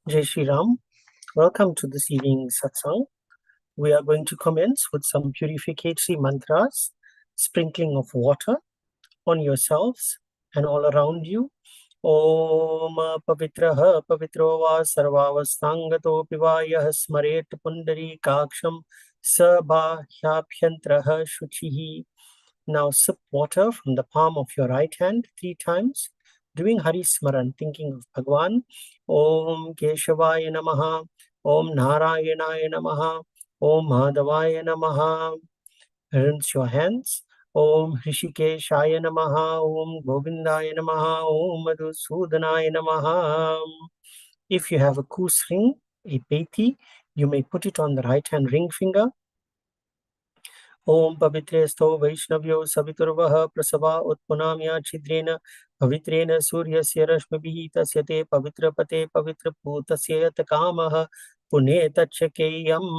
Jai Shri Ram. Welcome to this evening's satsang. We are going to commence with some purificatory mantras, sprinkling of water on yourselves and all around you. Om Pavitraha Pavitro Va Sarvavastangato Pivayah Smaret Pundari Kaksham Sabhahyabhyantraha Shuchihi. Now sip water from the palm of your right hand 3 times, doing Hari Smaran, thinking of Bhagwan. Om Keshavaya Namaha, Om Narayanaya Namaha, Om Madhavaya Namaha. Rinse your hands. Om Hrishikeshaya Namaha, Om Govindaya Namaha, Om Madhusudanaya Namaha. If you have a kus ring, a peti, you may put it on the right hand ring finger. ओम पवित्रेस्थो वैष्णव्यो सवितुर्वः प्रसवा उत्पुनाम्या छिद्रेण पवित्रेण सूर्यस्य रश्मिभिः तस्य ते पवित्रपते पवित्रभूतस्य यत् कामः पुण्ये तच्छकेयम्.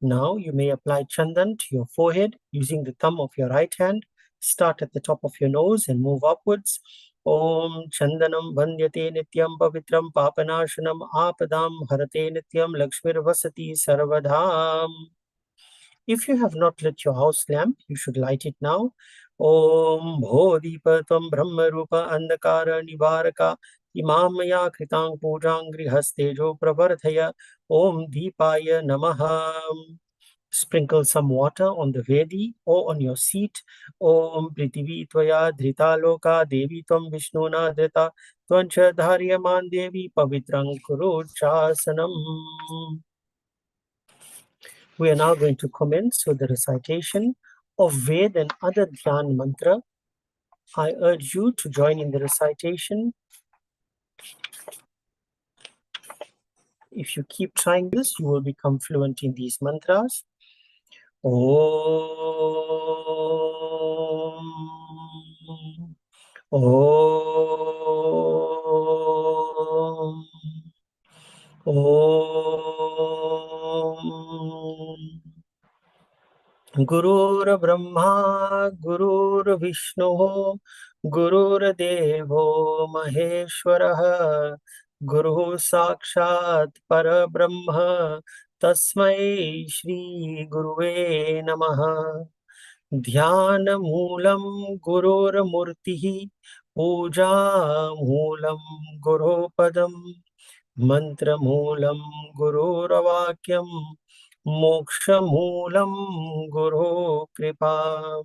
Now you may apply chandan to your forehead using the thumb of your right hand. Start at the top of your nose and move upwards. Om Chandanam Vandyate Nityam Pavitram Papanashanam Apadam Harate Nityam Lakshmir Vasati Sarvadham. If you have not lit your house lamp, you should light it now. Om Bhodhipa Tvam Brahma Rupa Andakara Nivaraka Imam Maya Kritang Pujang Grihastejo Pravardhaya Om Deepaya Namaha. Sprinkle some water on the Vedi or on your seat. Om Prithvi Tvaya Dhrita Loka Devi Tvam Vishnuna Dhrita Tvancha Dharyaman Devi Pavitrang Kuru Chasanam. We are now going to commence with the recitation of Ved and other Dhyan mantra. I urge you to join in the recitation. If you keep trying this, you will become fluent in these mantras. Om Om Om Gurur Brahma Gurur Vishnu Gurur Devo Maheshwara Guru Sakshat Parabrahma Tasmai Shri Guruve Namaha. Dhyana Moolam Gurur Murtihi Puja Moolam Guru Padam Mantra Moolam Gururavakyam Moksha Moolam Guru Kripa.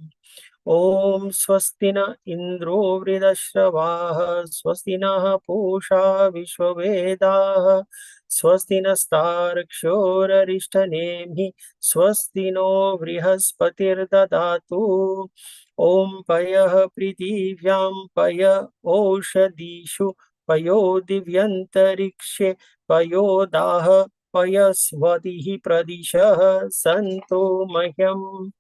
Om Swastina Indro Vridashravaha Swastina Pusha Vishwavedaha Swastina Starkshorarishthanemi Swastino Vrihaspatir Dadatu. Om Payah Prithivyam Paya Oshadishu Payo Divyantarikshe Payo Daha Payasvatihi Pradishah Santo Mahyam.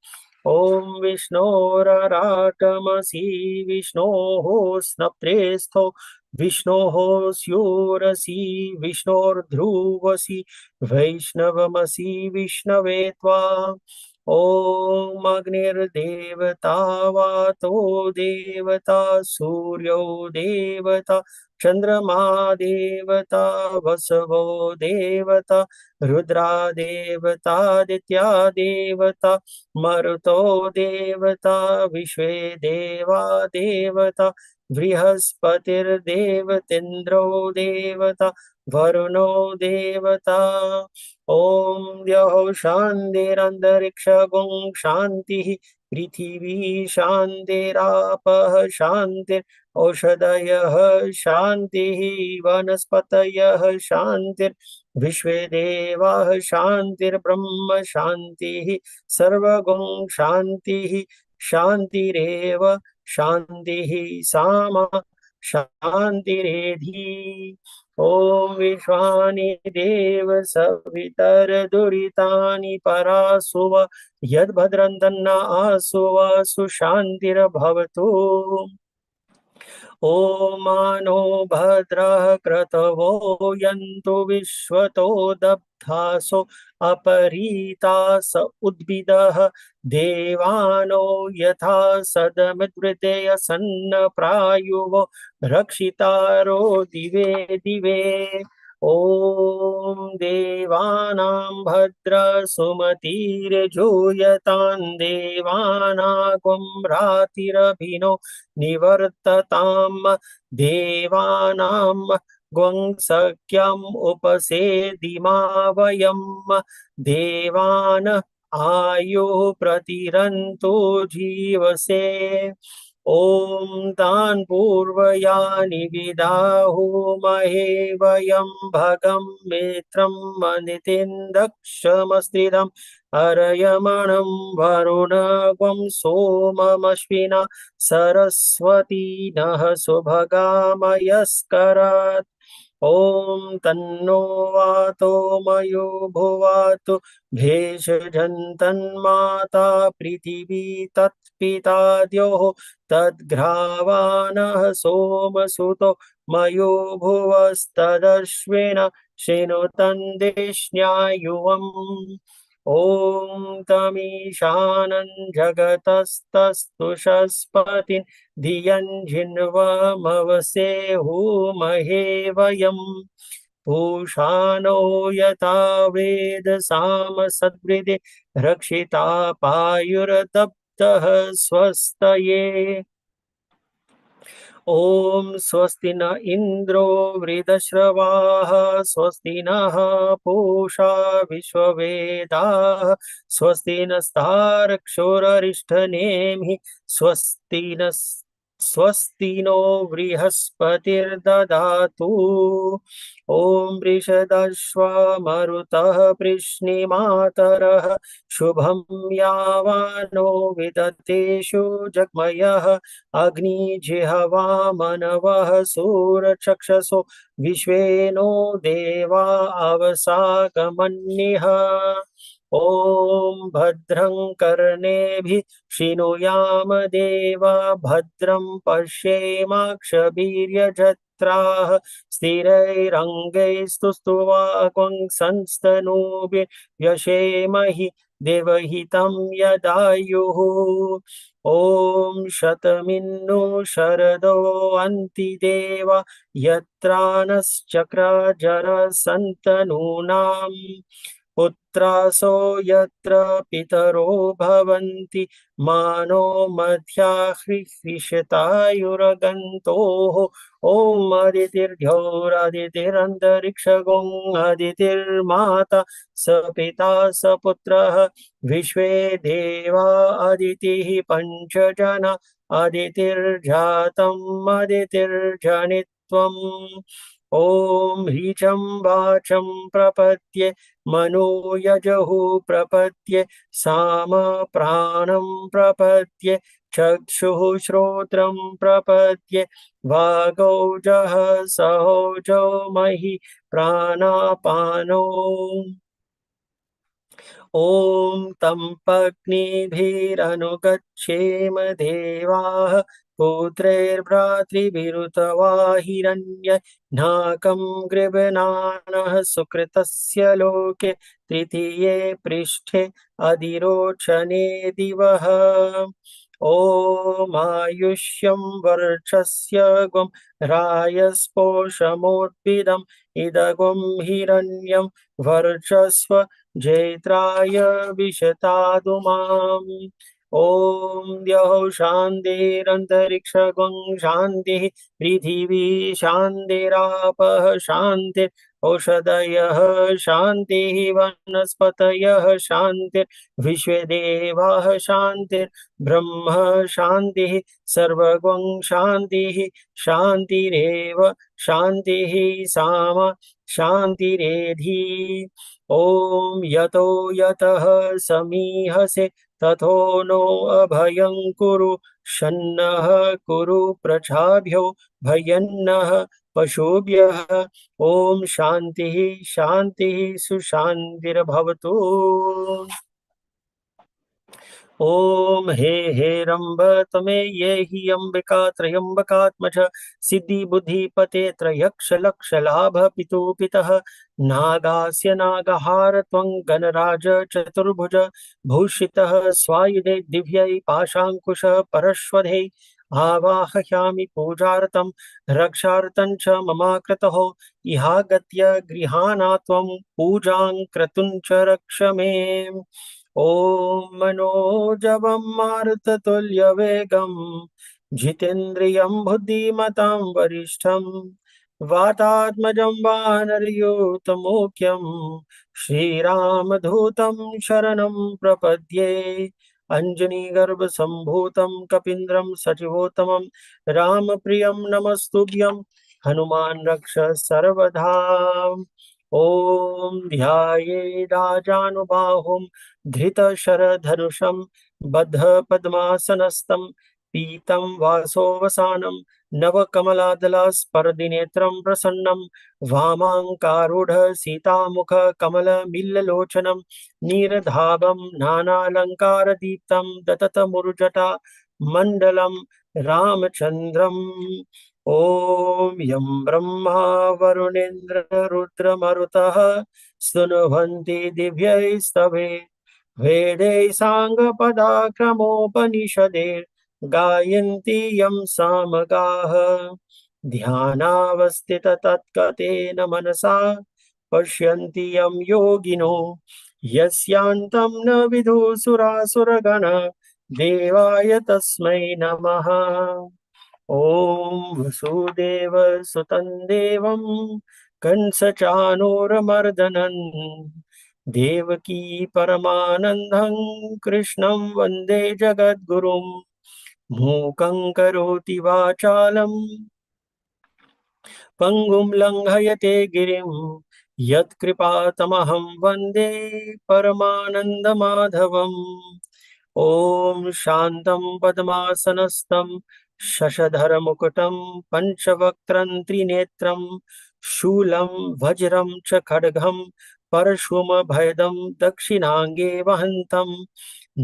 Om Vishnoratamasi Vishnoho Snaptrestho Vishnoho Syurasi Vishnordhruvasi Vaishnavamasi Vishnavetva. Om Agnir Devata Vato Devata Suryo Devata Chandrama Devata Vasavo Devata Rudra Devata Ditya Devata Maruto Devata Vishwe Deva Devata Vrihaspatir Devatindro Devata Varuno Devata. Om Yaho Shandirandariksha Gung Shanti Prithivi Shantirapah Shantir Oshadayah Shanti Vanaspatayah Shantir Vishwe Devah Shantir Brahma Shanti Sarvagum Shanti Shantireva Shanti Sama Shantiredhi. Om Vishwani Deva Savitar Duritani Parasuva Yad Bhadrantanna Asuva Sushantir Bhavatu. Omano Bhadra Kratavo Yantu Vishwato Dabdhaso Aparita Sa Udbidah Devano Yatha Sadamidrideya Sanna Prayuvo Rakshitaro Dive Dive. ॐ देवानां भद्र सुमतिर्जूयतां देवानागुं रातिरभिनो निवर्ततां देवानां गुं सख्यम् उपसेदिमा वयं देवान् आयुः प्रतिरन्तु जीवसे ॐ तान् पूर्वयानि विदाहुमहे वयं भगं मित्रं मनितिन्दक्षमस्त्रिदं हरयमणं वरुणगं सोममश्विना सरस्वती नः सुभगामयस्करात् ॐ तन्नो वातो मयो भुवातु भेषजन्तन्माता पृथिवी तत्पिता द्योः तद्घ्रावाणः सोमसुतो मयो भुवस्तदश्विन शिनुतन्देष्ण्यायुवम् ॐ तमीशानं जगतस्तस्तुषस्पतिं धियं जिन्वमवसेहुमहे वयम् पूषाणो यथा वेद साम सद्वृदे रक्षिता पायुर्दब्धः स्वस्तये ॐ स्वस्ति न इन्द्रो वृद्धश्रवाः स्वस्ति नः पूषा विश्ववेदाः स्वस्ति नस्तार्क्ष्योररिष्ठनेमिः स्वस्ति नो बृहस्पतिर्दधातु ॐ वृषदश्वा मरुतः पृश्निमातरः शुभं यावानो विदतेषु जग्मयः अग्निजिह्वा मनवः सूरचक्षसो विश्वेनो देवा अवसागमन्निः ॐ भद्रं कर्णेभिः शृणुयाम देवा भद्रं पश्येमाक्षवीर्यजत्राः स्थिरैरङ्गैस्तुष्ट्वा संस्तनूभिर्व्यशेमहि देवहितं यदायुः ॐ शतमिन्नु शरदो अन्तिदेवा यत्रा नश्चक्रजरसन्तनूनाम् पुत्रासो यत्र पितरो भवन्ति मानो मध्याह्रिष्यतायुरगन्तोः ॐ अदितिर्घ्योरदितिरन्तरिक्षगों अदितिर्माता स पिता स पुत्रः विश्वे देवा अदितिः पञ्चजना अदितिर्जातम् अदितिर्जनित्वम् ॐ ह्रीचं वाचं प्रपद्ये मनो यजहु प्रपद्ये साम प्राणं प्रपद्ये चक्षुः श्रोत्रं प्रपद्ये वागौजः सहोजो महि प्राणापानो ॐ तं पत्नीभिरनुगच्छेम देवाः पुत्रैर्भ्रातृभिरुतवा हिरण्य नाकं गृभणानः सुकृतस्य लोके तृतीये पृष्ठे अधिरोचने दिवः ॐ आयुष्यं वर्चस्य गुं रायस्पोषमोद्भिदम् इदगुं हिरण्यं वर्चस्व जैत्राय विशतादुमाम् ॐ द्यौः शान्तिरन्तरिक्षगुं शान्तिः पृथिवी शान्तिरापः शान्तिरौषधयः शान्तिः वनस्पतयः शान्तिर्विश्वे देवाः शान्तिर्ब्रह्म शान्तिः सर्वगुं शान्तिः शान्तिरेव शान्तिः साम शान्तिरेधि ॐ यतो यतः समीहसे ततो नो अभयं कुरु शन्नः कुरु प्रजाभ्यो भयन्नः पशुभ्यः ॐ शान्तिः शान्तिः सुशान्तिर्भवतु ॐ हे रम्भ त्वमे ये हि अम्बिका त्रयम्बकात्मज सिद्धि बुद्धिपते त्रयक्ष लक्ष लाभ पितु पितः नागास्य नागहार त्वं गणराज चतुर्भुज भूषितः स्वायुधे दिव्यै पाशाङ्कुश परश्वधे आवाहयामि पूजार्थं रक्षार्थं च मम क्रतुः इहागत्य गृहाणात्वं पूजां क्रतुं च रक्ष मे। ॐ मनोजवं मारुततुल्यवेगं जितेन्द्रियं बुद्धिमतां वरिष्ठं वातात्मजं वानरयूतमुख्यं श्रीरामदूतं शरणं प्रपद्ये। अञ्जनीगर्भसम्भूतं कपीन्द्रं सचिवोत्तमं रामप्रियं नमस्तुभ्यं हनुमान् रक्ष सर्वदा। ॐ ध्यायेदाजानुबाहुं धृतशरधनुषं बद्धपद्मासनस्थं पीतं वासोवसानं नवकमलादलस्पर्धिनेत्रं प्रसन्नं वामाङ्कारूढ सीतामुखकमलमिल्ललोचनं नीरधावं नानालङ्कारदीप्तं दततमुरुजटा मण्डलं रामचन्द्रम्। ॐ यं ब्रह्मा वरुणेन्द्ररुद्रमरुतः स्तुवन्ति दिव्यैस्तवे वेदैः साङ्गपदाक्रमोपनिषदे गायन्ति यं सामगाः ध्यानावस्थिततत्कतेन मनसा पश्यन्ति यं योगिनो यस्यान्तं न विदुसुरासुरगण देवाय तस्मै नमः। ॐ वसुदेवसुतं देवं कंसचाणूरमर्दनं देवकी परमानन्दं कृष्णं वन्दे जगद्गुरुं मूकं करोति वाचालं पङ्गुं लङ्घयते गिरिं यत्कृपातमहं वन्दे परमानन्दमाधवम्। ॐ शान्तं पद्मासनस्थं शशधरमुकुटं पञ्चवक्त्रं त्रिनेत्रं शूलं वज्रं च खड्गं परशुमभयदं दक्षिणाङ्गे वहन्तं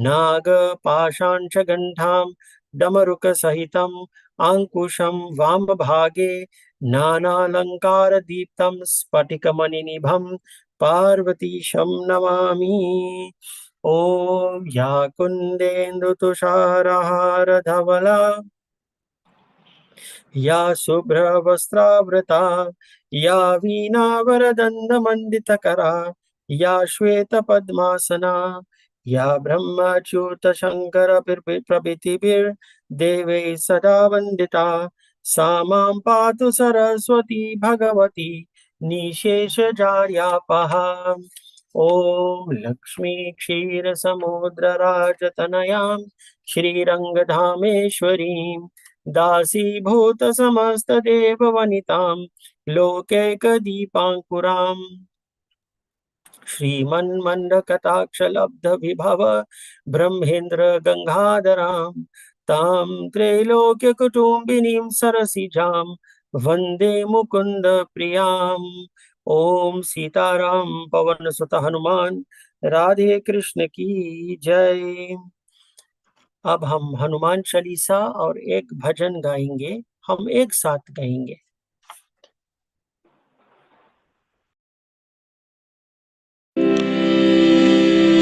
नागपाशां च गण्ठां डमरुकसहितं अंकुशं वामभागे नानालङ्कारदीप्तं स्फटिकमणिनिभं पार्वतीशं नमामि। ॐ या कुन्देन्दुतुषारहारधवला या शुभ्रवस्त्रावृता या वीणावरदण्डमण्डितकरा या श्वेतपद्मासना या ब्रह्मच्युतशङ्करप्रभृतिभिर्देवैः सदा वन्दिता सा मां पातु सरस्वती भगवती निशेषजाड्यापहा। ॐ लक्ष्मी क्षीरसमुद्रराजतनयां श्रीरङ्गधामेश्वरीं दासीभूत समस्तदेववनितां लोकैकदीपाङ्कुराम् श्रीमन्मन्दकटाक्षलब्धविभव ब्रह्मेन्द्र गंगाधरां तां त्रैलोक्यकुटुम्बिनीं सरसिजां वन्दे मुकुन्द प्रियाम्। ओम सीताराम पवन सुत हनुमान राधे कृष्ण की जय। अब हम हनुमान चालीसा और एक भजन गाएंगे, हम एक साथ गाएंगे।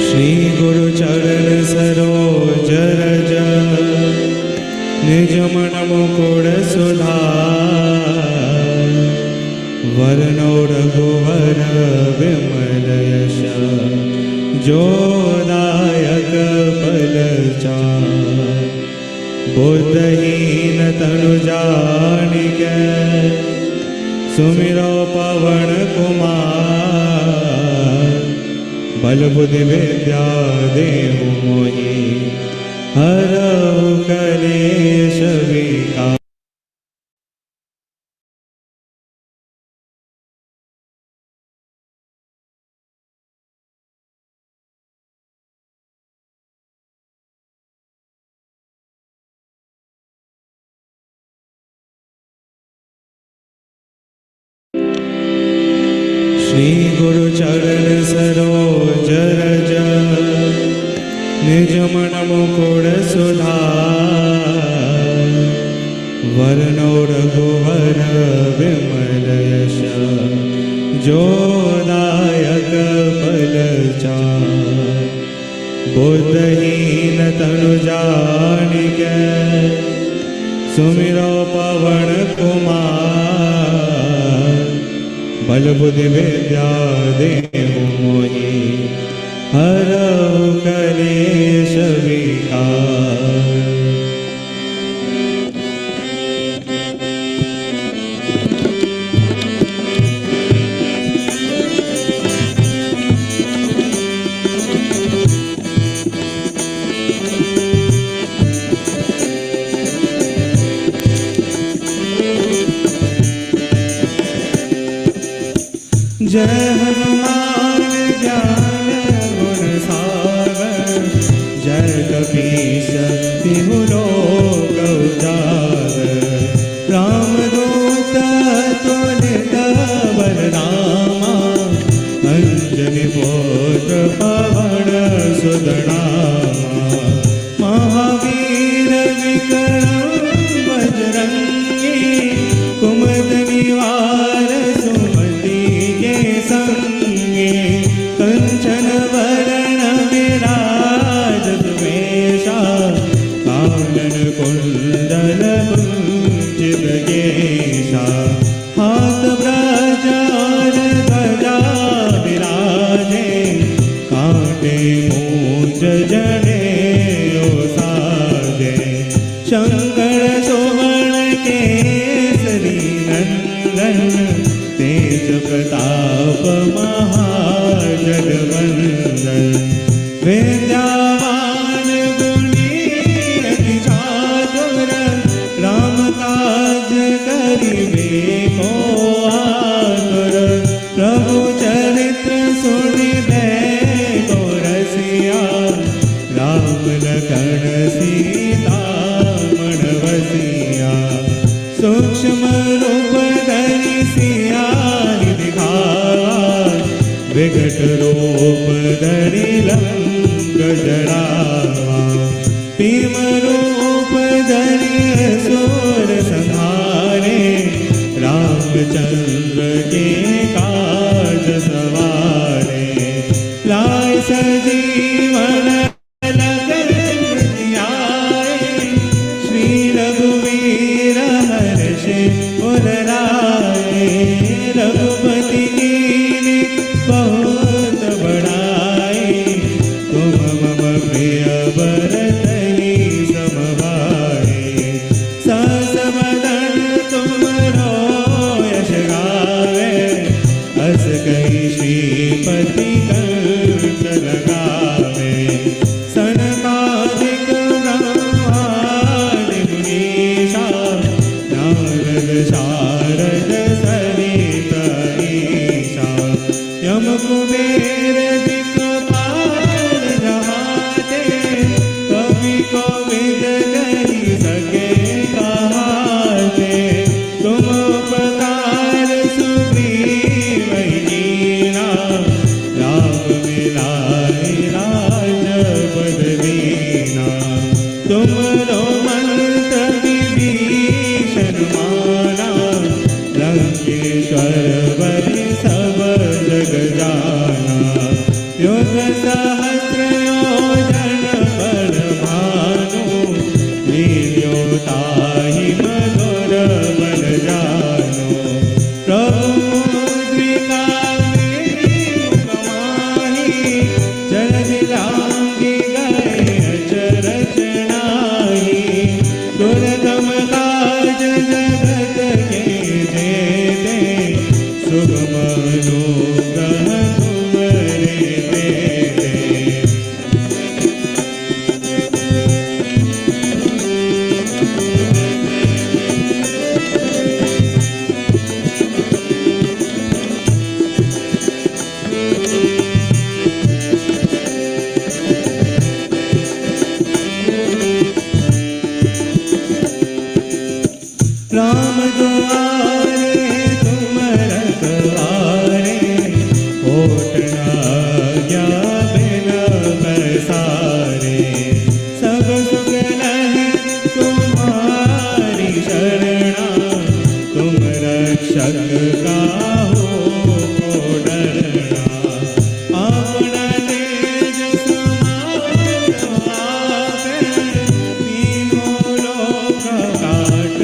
श्री गुरु चरण सरोज रज निज मन मुकुर सुधार वरनो रघुवर विमल यश जोदायक फलचार बुद्धहीन तनु जानिके सुमिरो पवन कुमार बल बुद्धि विद्या देहु मोहि हरहु कलेश विकार। श्री गुरु चरण सरोज रज निज मन मुकुर सुधार वरनो रघुवर विमल यश जोदायक फलचार बुद्धहीन तनु जानिके सुमिरो पवन कुमार, बल बुद्धि विद्या देहु मोहि, हरहु कलेश विकार। जय हनुमान ज्ञान गुण सागर, जय कपीस तिहु लोक उजागर। रामदूत तुलित बलरामा, अंजनी पुत्र पवन सुत नामा। महावीर विक्रम बजरंगी, कुमद निवार सुमति के संगे। कंचन वरण विराजत वेशा, कानन कुंडल कुंचित केशा। हाथ ब्रज और ध्वजा विराजे, कांटे मूंज जनेऊ साजे। शंकर सुवन केसरी नंदन, तेज प्रताप महाजगवंदन। विद्यावान गुणी अति चातुर, राम काज करिबे को आतुर। प्रभु चरित्र सुनिबे को रसिया, राम लखन सीता मन बसिया। सूक्ष्म रूप धरि सियाहि दिखावा, विकट रूप धरि लंक जरावा। भीम रूप धरि असुर संहारे, रामचंद्र के काज सवारे। लाय सजीवन लखन जियाए, श्री रघुवीर हर्षि उर लाए। रघुपति कीन्हि बहुत बड़ाई, तुम मम प्रिय भरतहि सम भाई। सहस बदन तुमरो यश गावे, अस कहि श्रीपति कंठ लगावे। सनकादिक ब्रह्मादि मुनीसा, नारद शारद सहित ईसा। यम कुबेर दिक्पाल नहाते, कवि कोविद कहि सके कहाते। तुम उपकार सुग्रीव कीन्हा, राम मिलाइ राजपद दीन्हा। तुमरो मंत्र विभीषण माना, लंकेश्वर बलि सब जग जाना। युग सहस्र योजन पर भानु, लील्यो ताहि मधुर बल जानु। प्रभु मुद्रिका मेलि मुख माहि, जलधि लांघि गए अचरज नाहि। दुर्गम काज जगत के जेते, सुगम अनुग्रह तुमरे तेते। राम दुआरे तुम रखवारे, होत न आज्ञा बिन पैसारे। सब सुख लहै तुम्हारी शरणा, तुम रक्षक काहू को डरना। अपना तेज समारो आपै, तीनों लोक काट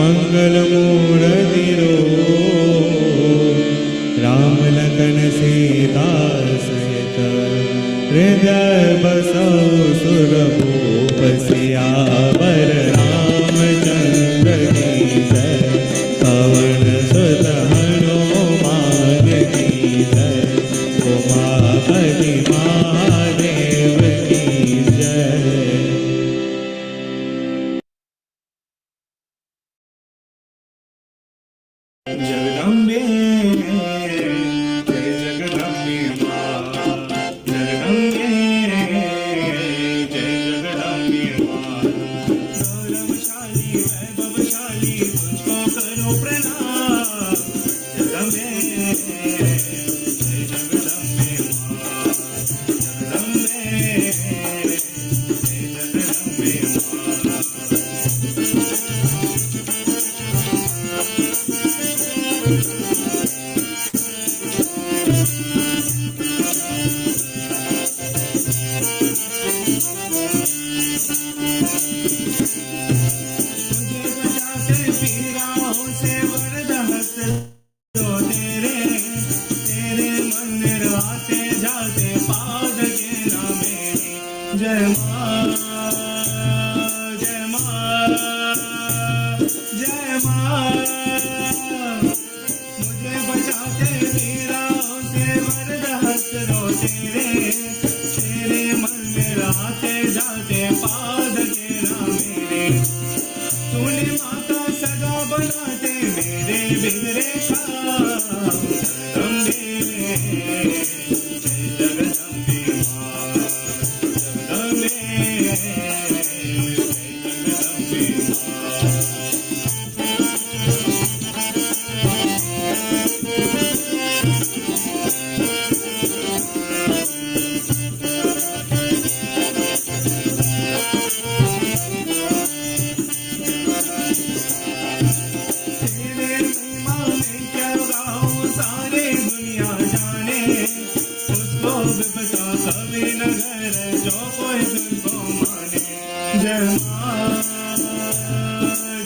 मंगल मूर्ति राम लखन सीता सहित हृदय बसौ सुरभूप सियावर रामचंद्र की जय। पवन सुत हनुमान की जय। उमापति महादेव की जय। जगदम्बे जय जगदम्बे माँ। जगदम्बे जय जगदम्बे माँ। गौरवशाली वैभवशाली तुझको करो प्रणाम। जगदम्बे जय जगदम्बे माँ। जगदम्बे जय जगदम्बे माँ। पीराओं से वरद हस्त दो तेरे। तेरे मंदिर आते जाते पाद के नाम मेरी। जय माँ जय माँ जय माँ। मुझे बचाते पीराओं से वरद हस्त दो तेरे। तेरे मंदिर आते जाते पाद के नाम मेरे। तूने माता सदा बनाते मेरे बिगड़े काम। जगदम्बे जय जगदम्बे माँ। जगदम्बे जय जगदम्बे माँ। तेरे महिमा में क्या गाऊं सारी दुनिया जाने। उसको विपता कभी न करे जो कोई तुझको माने। जय माँ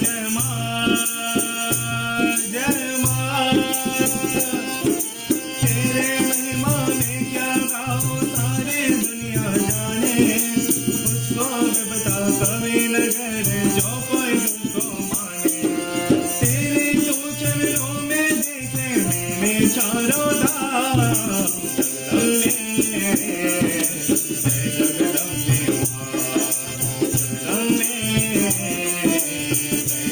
जय माँ जय माँ। तेरे महिमा में क्या गाऊं सारी दुनिया जाने। उसको विपता कभी न करे जो कोई तुझको माने। तेरे दो चरणों में देखे मैंने चारों धाम। जगदम्बे जय जगदम्बे माँ। जगदम्बे जय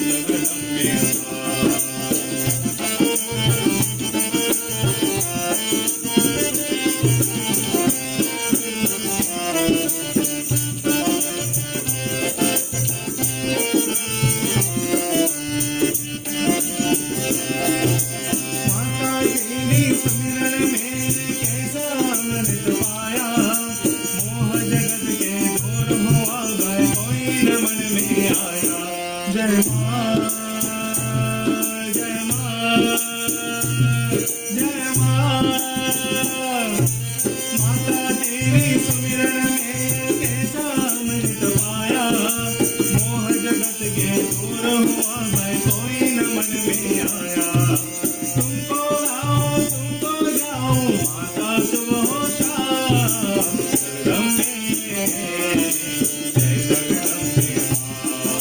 जगदम्बे माँ। माता तेरी सुमिरन में कैसा अमृत पाया। मोह जगत के दूर हुआ गए कोई न मन में आया। जय माँ जय माँ जय माँ। माता तेरी सुमिरन में कैसा अमृत पाया। मोह जगत के दूर हुआ गए कोई न मन में आया। तुमको गाओ तुमको जाओ माता सुबह शाम। जगदम्बे जय जगदम्बे माँ।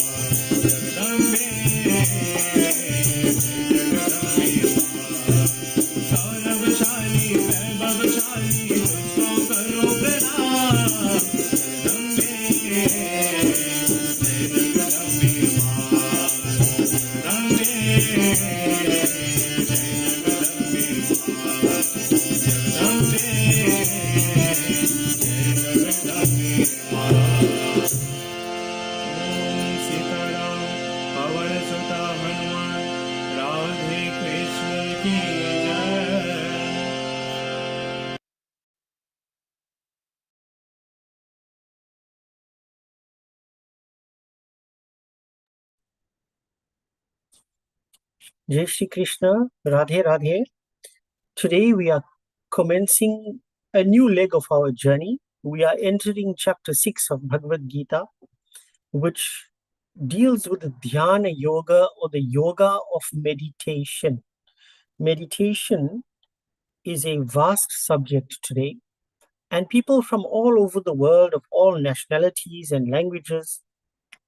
जगदम्बे जय जगदम्बे माँ। गौरवशाली वैभवशाली तुझको करो प्रणाम। जगदम्बे जय जगदम्बे माँ। जगदम्बे जय जगदम्बे माँ। जगदम्बे जय जगदम्बे माँ। ओम सीताराम पवन सुत हनुमान राधे कृष्ण की जय। Jai Shri Krishna, Radhe Radhe. Today we are commencing a new leg of our journey. We are entering chapter 6 of Bhagavad Gita, which deals with the dhyana yoga, or the yoga of meditation. Meditation is a vast subject today, and people from all over the world, of all nationalities and languages,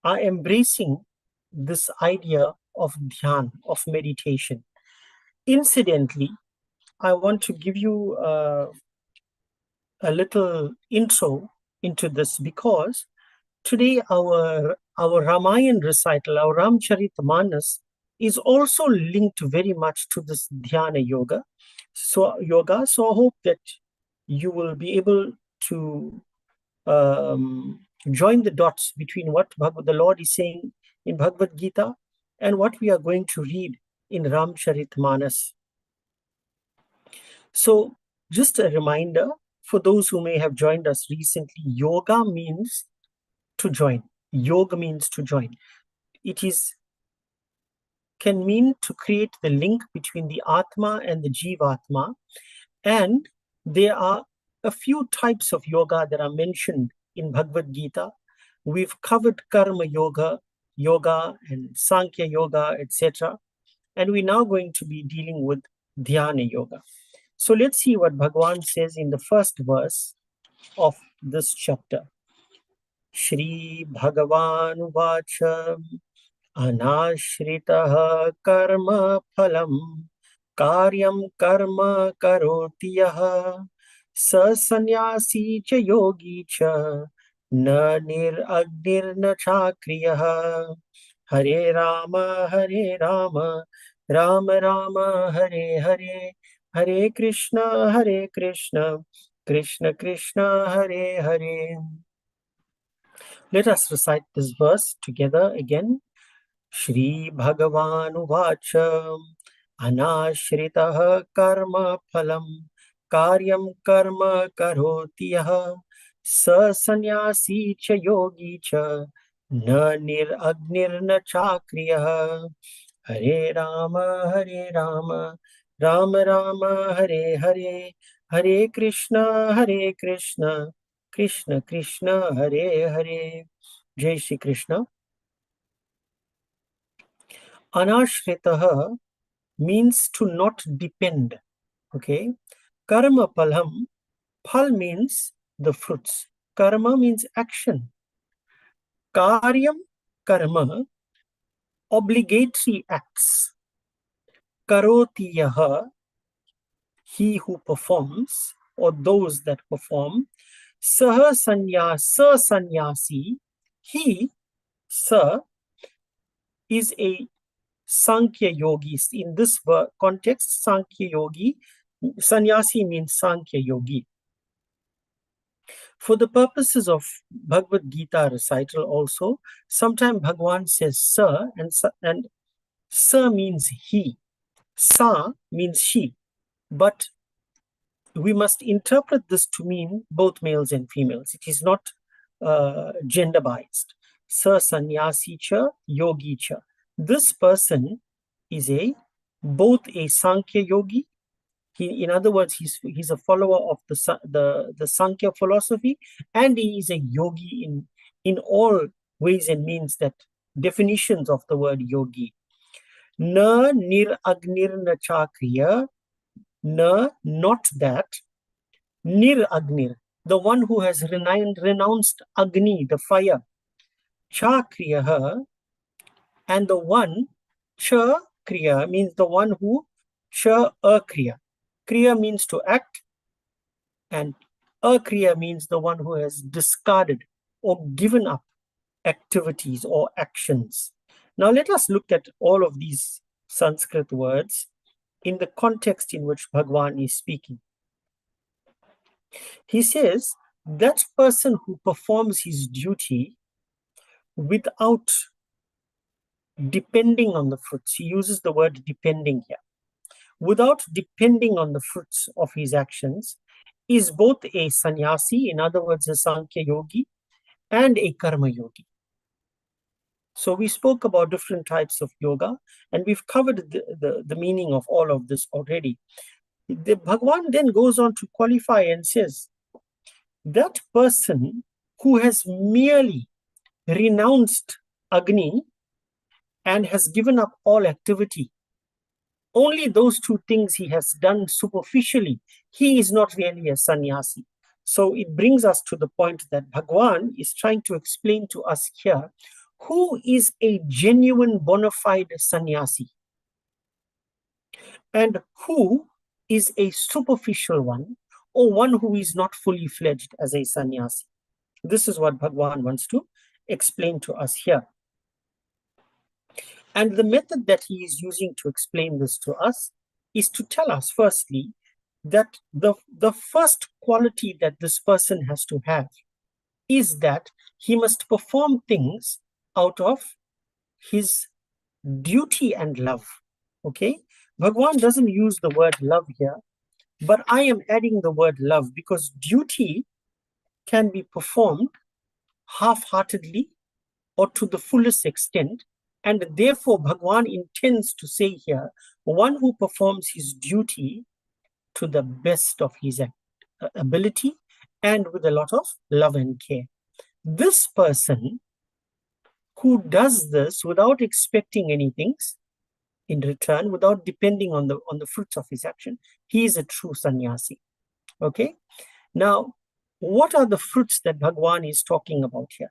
are embracing this idea of dhyan, of meditation. Incidentally, I want to give you a little intro into this, because today our Ramayan recital, our Ramcharitmanas, is also linked very much to this dhyana yoga. So I hope that you will be able to join the dots between what the Lord is saying in Bhagavad Gita and what we are going to read in Ramcharitmanas. So, just a reminder for those who may have joined us recently, yoga means to join. Yoga means to join. It can mean to create the link between the Atma and the Jivatma. And there are a few types of yoga that are mentioned in Bhagavad Gita. We've covered Karma Yoga, and Sankhya Yoga, etc. And we're now going to be dealing with Dhyana Yoga. So let's see what Bhagavan says in the first verse of this chapter. Shri Bhagavan Vacha Anashritah Karma Phalam Karyam Karma Karoti Yaha Sasanyasi Cha Yogi Cha Na Niragnir Na Chakriyah Hare Rama Rama Rama Hare Hare Hare Krishna Krishna Krishna Hare Hare. Let us recite this verse together again. Shri Bhagavan Vacha Anashritah Karma Phalam Karyam Karma Karoti Yaha Sa Sanyasi Cha Yogi Cha Na Niragnir Na Chakriyah Hare Rama Rama Hare Hare Hare Krishna Krishna Krishna Hare Hare. Jai Shri Krishna. Anashritaha means to not depend. Okay. Karma palam. Phal means the fruits. Karma means action. Karyam, karma, obligatory acts. Karoti yaha, he who performs, or those that perform. Saha sanyasi, he, sa, is a Sankhya yogi. In this context, Sankhya yogi, sannyasi means Sankhya yogi. For the purposes of Bhagavad Gita recital also, sometimes Bhagavan says Sa, and Sa means he. Sa means she. But we must interpret this to mean both males and females. It is not gender biased. Sa sannyasi cha, yogi cha. This person is both a Sankhya yogi. In other words, he's a follower of the Sankhya philosophy, and he is a yogi in all ways and means that definitions of the word yogi. Na nir agnir na chakriya, na, not that. Nir agnir, the one who has renounced Agni, the fire. Chakriya, and the one, cha kriya means the one who, cha akriya. Kriya means to act, and akriya means the one who has discarded or given up activities or actions. Now let us look at all of these Sanskrit words in the context in which Bhagavan is speaking. He says, that person who performs his duty without depending on the fruits, he uses the word depending here, without depending on the fruits of his actions, is both a sannyasi, in other words, a Sankhya yogi, and a karma yogi. So we spoke about different types of yoga, and we've covered the meaning of all of this already. The Bhagavan then goes on to qualify and says, that person who has merely renounced Agni and has given up all activity. Only those two things he has done superficially. He is not really a sannyasi. So it brings us to the point that Bhagwan is trying to explain to us here who is a genuine bona fide sannyasi and who is a superficial one or one who is not fully fledged as a sannyasi. This is what Bhagwan wants to explain to us here. And the method that he is using to explain this to us is to tell us, firstly, that the first quality that this person has to have is that he must perform things out of his duty and love. Okay? Bhagwan doesn't use the word love here, but I am adding the word love because duty can be performed half-heartedly or to the fullest extent. And therefore, Bhagwan intends to say here, one who performs his duty to the best of his ability and with a lot of love and care. This person who does this without expecting anything in return, without depending on the fruits of his action, he is a true sannyasi. Okay? Now, what are the fruits that Bhagwan is talking about here?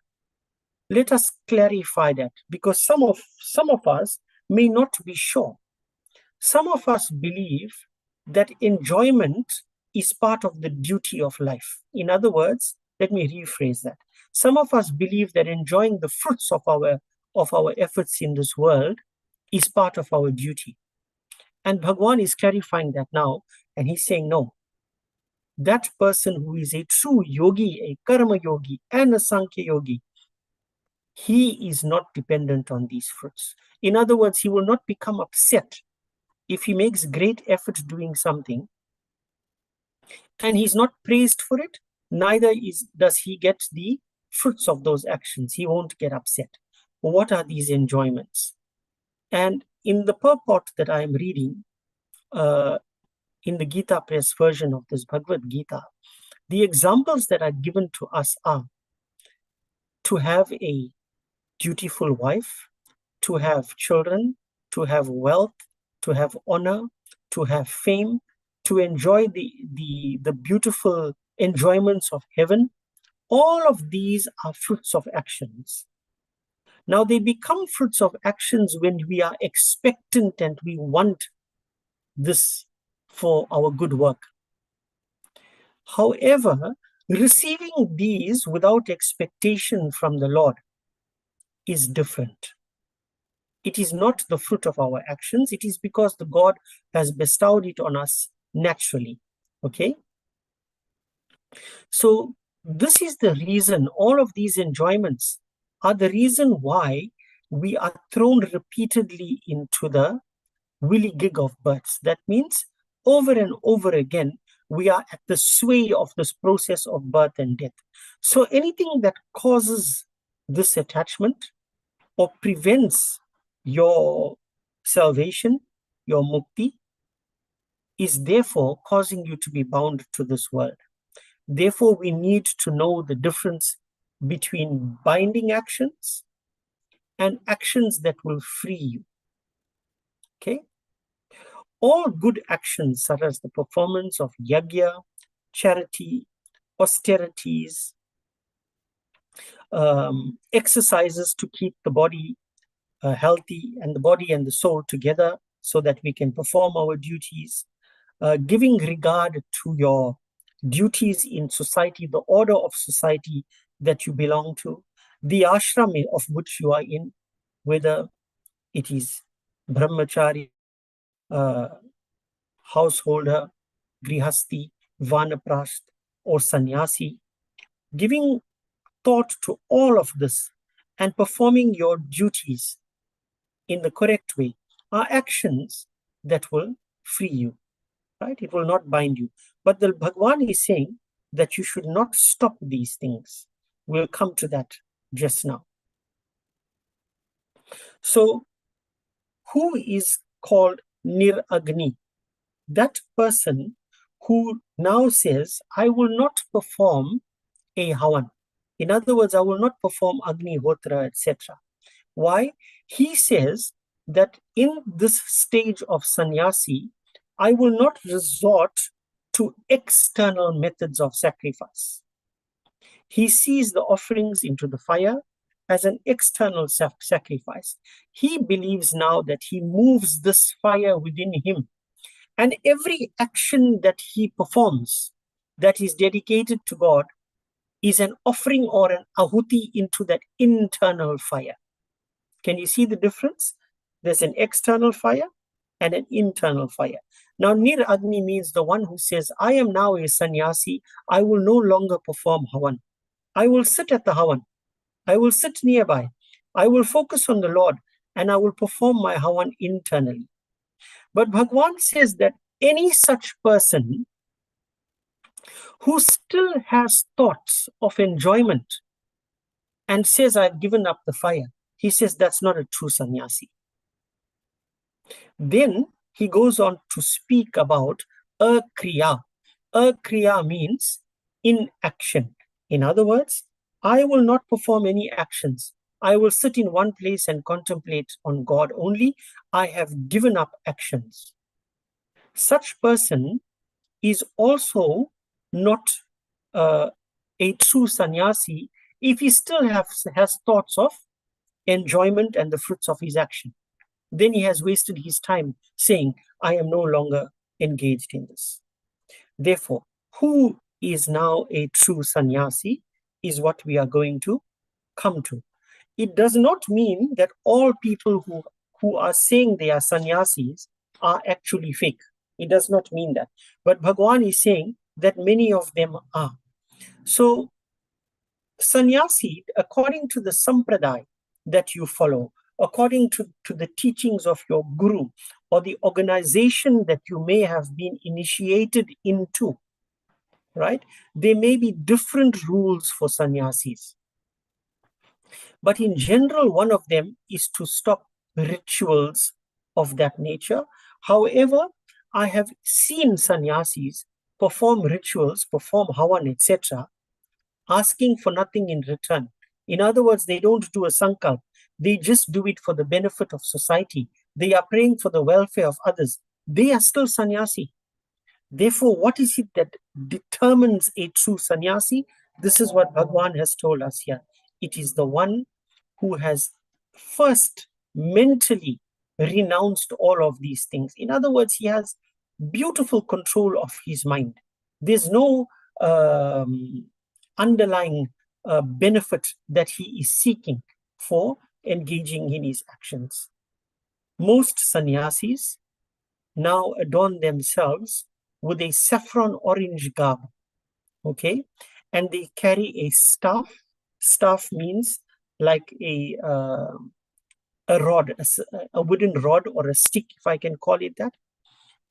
Let us clarify that, because some of us may not be sure. Some of us believe that enjoyment is part of the duty of life. In other words, let me rephrase that. Some of us believe that enjoying the fruits of our efforts in this world is part of our duty. And Bhagwan is clarifying that now, and he's saying, no, that person who is a true yogi, a karma yogi, and a sankhya yogi, he is not dependent on these fruits. In other words, he will not become upset if he makes great effort doing something and he's not praised for it, neither does he get the fruits of those actions. He won't get upset. What are these enjoyments? And in the purport that I am reading, in the Gita Press version of this Bhagavad Gita, the examples that are given to us are to have a dutiful wife, to have children, to have wealth, to have honor, to have fame, to enjoy the beautiful enjoyments of heaven. All of these are fruits of actions. Now, they become fruits of actions when we are expectant and we want this for our good work. However, receiving these without expectation from the Lord is different. It is not the fruit of our actions. It is because the God has bestowed it on us naturally. Okay? So this is the reason, all of these enjoyments are the reason why we are thrown repeatedly into the whirligig of births. That means over and over again, we are at the sway of this process of birth and death. So anything that causes this attachment or prevents your salvation, your mukti, is therefore causing you to be bound to this world. Therefore, we need to know the difference between binding actions and actions that will free you. Okay? All good actions, such as the performance of yajna, charity, austerities, exercises to keep the body healthy and the body and the soul together so that we can perform our duties, giving regard to your duties in society, the order of society that you belong to, the ashram of which you are in, whether it is brahmachari, householder, grihasti, vanaprast, or sannyasi, giving thought to all of this and performing your duties in the correct way are actions that will free you, right? It will not bind you. But the Bhagwan is saying that you should not stop these things. We'll come to that just now. So, who is called Niragni? That person who now says, I will not perform a havan. In other words, I will not perform Agni Hotra, etc. Why? He says that in this stage of sannyasi, I will not resort to external methods of sacrifice. He sees the offerings into the fire as an external sacrifice. He believes now that he moves this fire within him. And every action that he performs that is dedicated to God is an offering or an ahuti into that internal fire. Can you see the difference? There's an external fire and an internal fire. Now, Nir Agni means the one who says, I am now a sannyasi, I will no longer perform havan. I will sit at the havan. I will sit nearby. I will focus on the Lord and I will perform my havan internally. But Bhagwan says that any such person who still has thoughts of enjoyment and says, I've given up the fire, he says that's not a true sannyasi. Then he goes on to speak about a kriya. A kriya means inaction. In other words, I will not perform any actions. I will sit in one place and contemplate on God only. I have given up actions. Such person is also not a true sannyasi if he still has thoughts of enjoyment and the fruits of his action. Then he has wasted his time saying, I am no longer engaged in this. Therefore, who is now a true sannyasi is what we are going to come to. It does not mean that all people who are saying they are sannyasis are actually fake. It does not mean that. But Bhagwan is saying that many of them are. So, sannyasi, according to the sampradaya that you follow, according to the teachings of your guru or the organization that you may have been initiated into, right? There may be different rules for sannyasis. But in general, one of them is to stop rituals of that nature. However, I have seen sannyasis perform rituals, perform havan, etc., asking for nothing in return. In other words, they don't do a sankalp. They just do it for the benefit of society. They are praying for the welfare of others. They are still sannyasi. Therefore, what is it that determines a true sannyasi? This is what Bhagwan has told us here. It is the one who has first mentally renounced all of these things. In other words, he has beautiful control of his mind. There's no underlying benefit that he is seeking for engaging in his actions. Most sannyasis now adorn themselves with a saffron orange garb, okay? And they carry a staff. Staff means like a rod, a wooden rod or a stick, if I can call it that.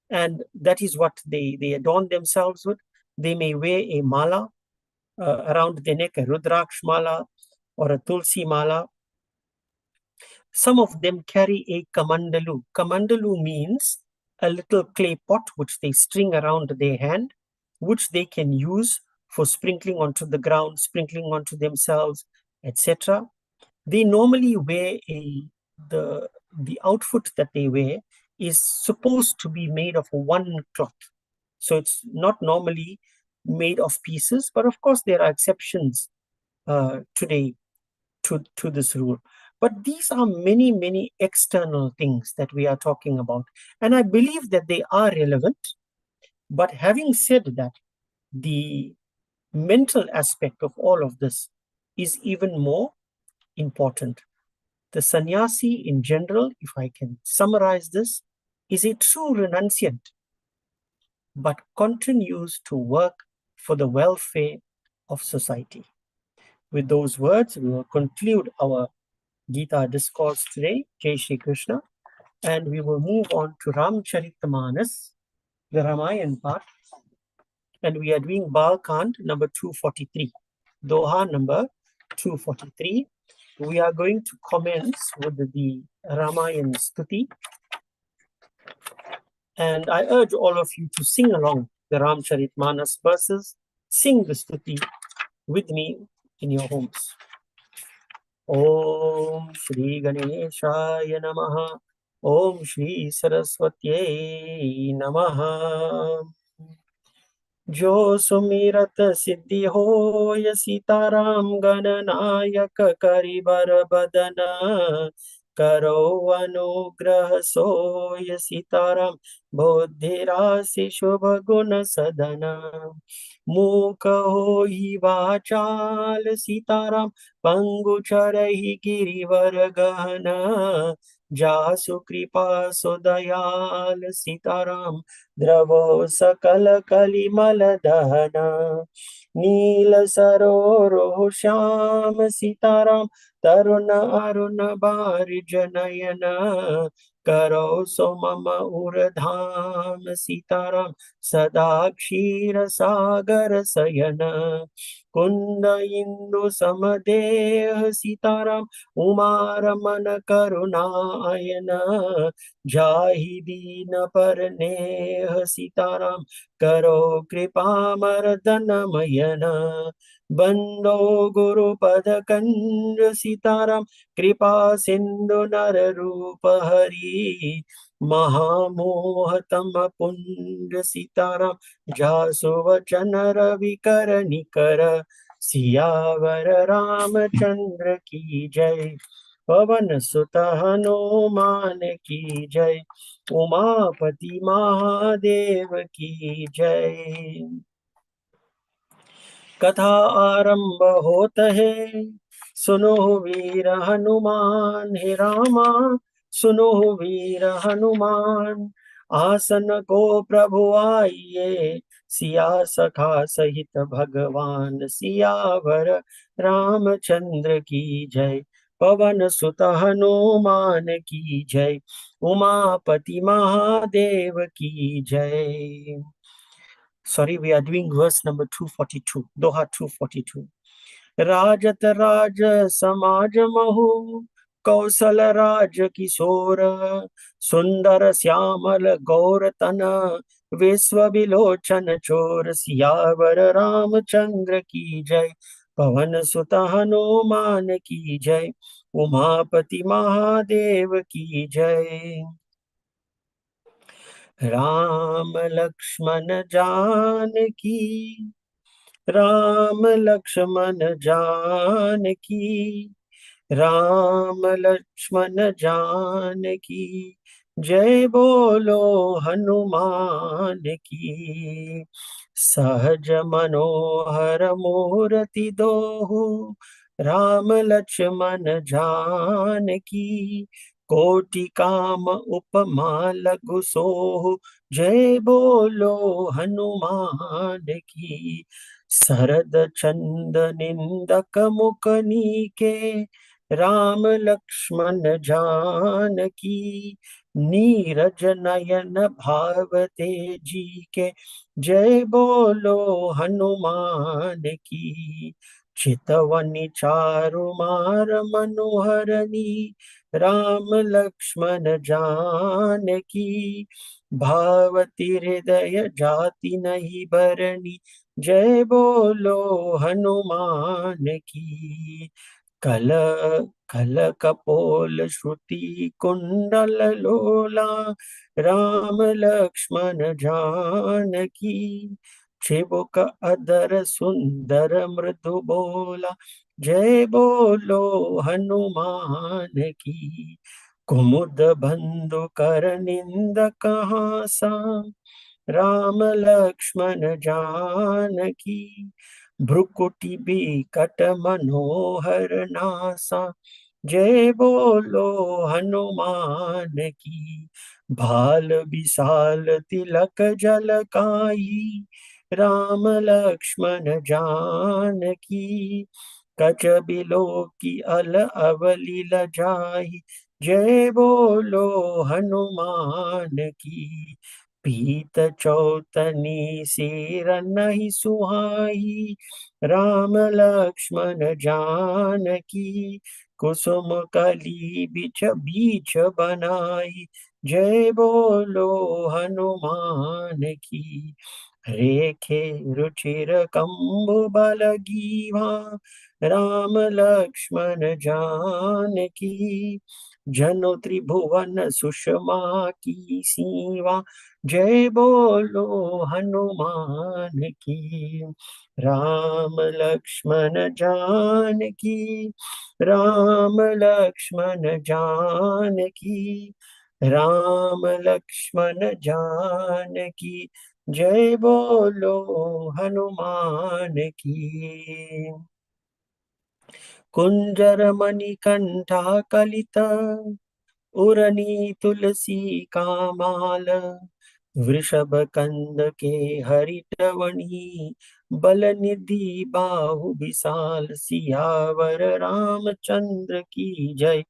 And that is what they adorn themselves with. They may wear a mala around the neck, a rudraksh mala or a tulsi mala. Some of them carry a kamandalu. Kamandalu means a little clay pot which they string around their hand, which they can use for sprinkling onto the ground, sprinkling onto themselves, etc. They normally wear the outfit that they wear is supposed to be made of one cloth. So it's not normally made of pieces, but of course there are exceptions today to this rule. But these are many, many external things that we are talking about. And I believe that they are relevant. But having said that, the mental aspect of all of this is even more important. The sannyasi in general, if I can summarize this, is a true renunciant, but continues to work for the welfare of society. With those words, we will conclude our Gita discourse today, Jai Shri Krishna, and we will move on to Ramcharitmanas, the Ramayan part, and we are doing Balkand number 243, Doha number 243. We are going to commence with the Ramayan Stuti, and I urge all of you to sing along the Ramcharitmanas verses, sing the Stuti with me in your homes. ओम श्री गणेशाय नमः। ओम श्री सरस्वत्यै नमः। जो सुमिरत सिद्धि होय सीताराम गणनायक करिबर बदन, करो अनुग्रह सोय सीताराम बुद्धि राशि शुभ गुण सदन। मूक होई वाचाल सीताराम पंगु चरहि गिरिवर गहन, जासु कृपा सो दयाल सीताराम द्रवो सकल कलिमल दहन। नील सरोरो श्याम सीताराम तरुण अरुण बारिज नयन, करो सो मम उरधाम सीताराम सदा क्षीर सागर शयन। कुंद इंदु समदेह सीताराम उमा रमन करुणायन, जाहि दीन पर नेह सीताराम करो कृपा मर्दन मयन। बंदो गुरुपद कंज सीताराम कृपा सिंधु नर रूप हरि, महामोह तम पुंज सीताराम जासु वचन रवि कर निकर। सियावर रामचंद्र की जय, पवन सुत हनुमान की जय, उमापति महादेव की जय। कथा आरंभ होत है, सुनो वीर हनुमान हे रामा, सुनो वीर हनुमान। आसन को प्रभु आइए, सिया सखा सहित भगवान सियावर रामचंद्र की जय, पवन सुत हनुमान की जय, उमापति महादेव की जय। Sorry, we are doing verse number 242, Doha 242. राजत राज समाज महु, कौशल राज किशोर, सुंदर श्यामल गौर तन, विश्व विलोचन चोर। सियावर रामचंद्र की जय, पवन सुत हनुमान की जय, उमापति महादेव की जय। राम लक्ष्मण जानकी, राम लक्ष्मण जानकी, राम लक्ष्मण जानकी, जय बोलो हनुमान की। सहज मनोहर मूर्ति दोहु, राम लक्ष्मण जानकी, कोटि काम उपमा लघु सोहु, जय बोलो हनुमान की। शरद चंद निंदक मुख नीके, राम लक्ष्मण जानकी, नीरज नयन भावते जी के, जय बोलो हनुमान की। चितवनी चारु मार मनोहरनी, राम लक्ष्मण जानकी, भावती हृदय जाति नहीं भरनी, जय बोलो हनुमान की। कल कल कपोल श्रुति कुंडल लोला, राम लक्ष्मण जानकी, चिबुक अदर सुंदर मृदु बोला, जय बोलो हनुमान की। कुमुद बंधु कर निंद कहासा, राम लक्ष्मण जानकी, भ्रुकुटी बिकट मनोहर नासा, जय बोलो हनुमान की। भाल विशाल तिलक जलकाई, राम लक्ष्मण जानकी, कच बिलो की अल अवली लजाई, जय बोलो हनुमान की। पीत चौतनी सिर नहीं सुहाई, राम लक्ष्मण जानकी, कुसुम कली बिच बीच बनाई, जय बोलो हनुमान की। रेखे रुचिर कंबु बलगीवा राम लक्ष्मण जानकी जनो त्रिभुवन सुषमा की सीवा जय बोलो हनुमान की। राम लक्ष्मण जानकी राम लक्ष्मण जानकी राम लक्ष्मण जानकी जय बोलो हनुमान की। कुंजर मणिकंठा कलित उरनी तुलसी का माल वृषभ कंद के हरिटवनी बल निधि बाहु विशाल सियावर रामचंद्र की जय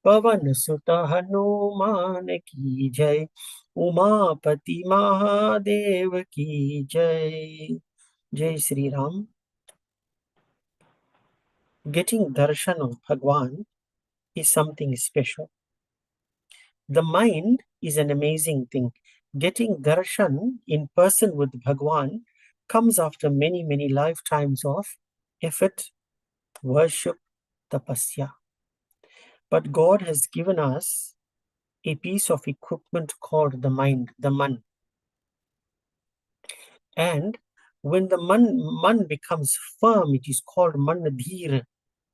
पवन सुत हनुमान की जय उमापति महादेव की जय। जय Shri Ram. Getting darshan of Bhagwan is something special. The mind is an amazing thing. Getting darshan in person with Bhagwan comes after many, many lifetimes of effort, worship, tapasya. But God has given us a piece of equipment called the mind, the man. And when the man becomes firm, it is called manadhir.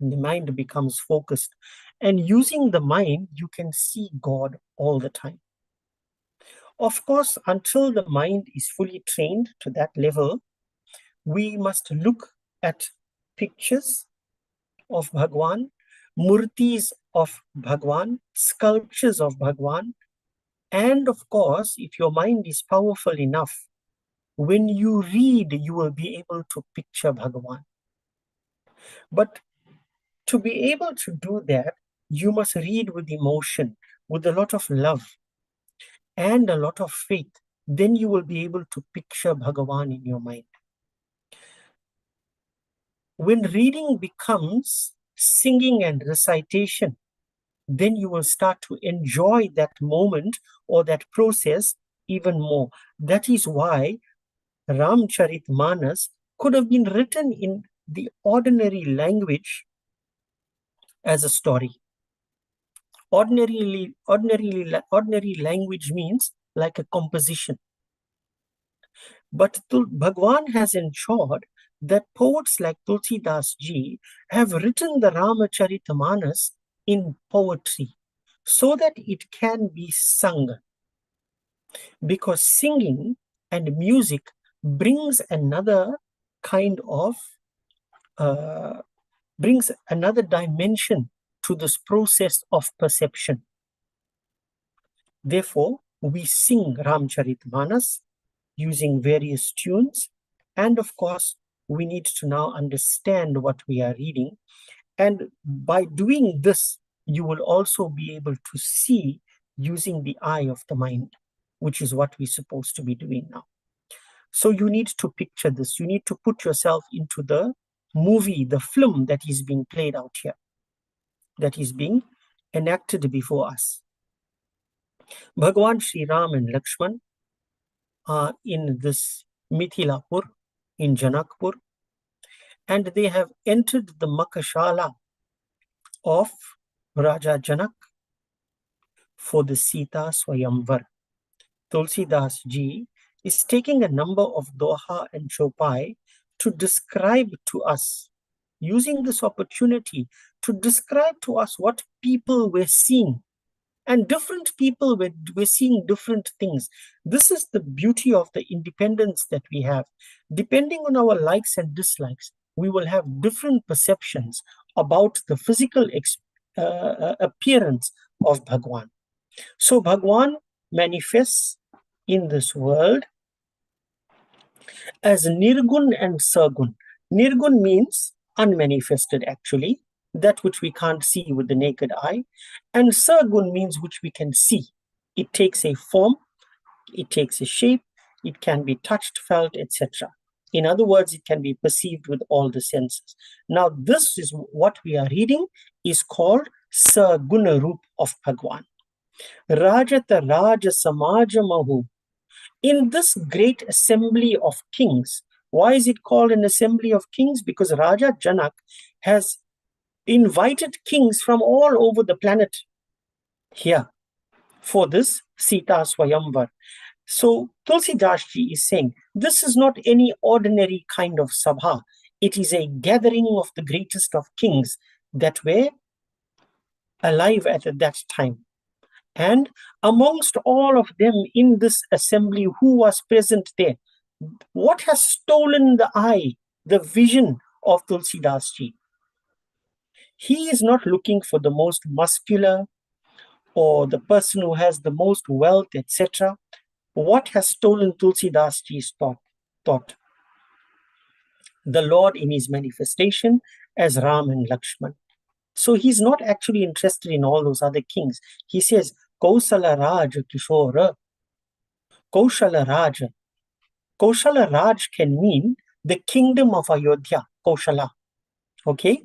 The mind becomes focused. And using the mind, you can see God all the time. Of course, until the mind is fully trained to that level, we must look at pictures of Bhagwan, murtis of Bhagwan, sculptures of Bhagwan, and of course, if your mind is powerful enough, when you read, you will be able to picture Bhagwan. But to be able to do that, you must read with emotion, with a lot of love and a lot of faith. Then you will be able to picture Bhagavan in your mind. When reading becomes singing and recitation, then you will start to enjoy that moment or that process even more. That is why Ramcharitmanas could have been written in the ordinary language as a story. Ordinary language means like a composition. But Bhagwan has ensured that poets like Tulsidas ji have written the Ramacharita in poetry so that it can be sung. Because singing and music brings another kind of, brings another dimension to this process of perception. Therefore, we sing Ramcharitmanas using various tunes. And of course, we need to now understand what we are reading. And by doing this, you will also be able to see using the eye of the mind, which is what we're supposed to be doing now. So you need to picture this. You need to put yourself into the movie, the film that is being played out here, that is being enacted before us. Bhagwan Sri Ram and Lakshman are in this Mithilapur, in Janakpur, and they have entered the Makashala of Raja Janak for the Sita Swayamvar. Tulsidas ji is taking a number of doha and chopai to describe to us, using this opportunity to describe to us what people were seeing. And different people were seeing different things. This is the beauty of the independence that we have. Depending on our likes and dislikes, we will have different perceptions about the physical appearance of Bhagwan. So Bhagwan manifests in this world as Nirgun and Sagun. Nirgun means unmanifested, actually, that which we can't see with the naked eye. And Sagun means which we can see. It takes a form, it takes a shape, it can be touched, felt, etc. In other words, it can be perceived with all the senses. Now, this is what we are reading is called Saguna Roop of Bhagwan. Rajata Raja Samajamahu In this great assembly of kings, why is it called an assembly of kings? Because Raja Janak has invited kings from all over the planet here for this Sita Swayamvar. So Tulsidas ji is saying, this is not any ordinary kind of sabha. It is a gathering of the greatest of kings that were alive at that time. And amongst all of them in this assembly, who was present there? What has stolen the eye, the vision of Tulsidas ji? He is not looking for the most muscular or the person who has the most wealth, etc. What has stolen Tulsidas ji's thought? The Lord in his manifestation as Ram and Lakshman. So he's not actually interested in all those other kings. He says, Kausala Raj Kishora. Kausala Raj. Kausala Raj can mean the kingdom of Ayodhya, Kausala. Okay?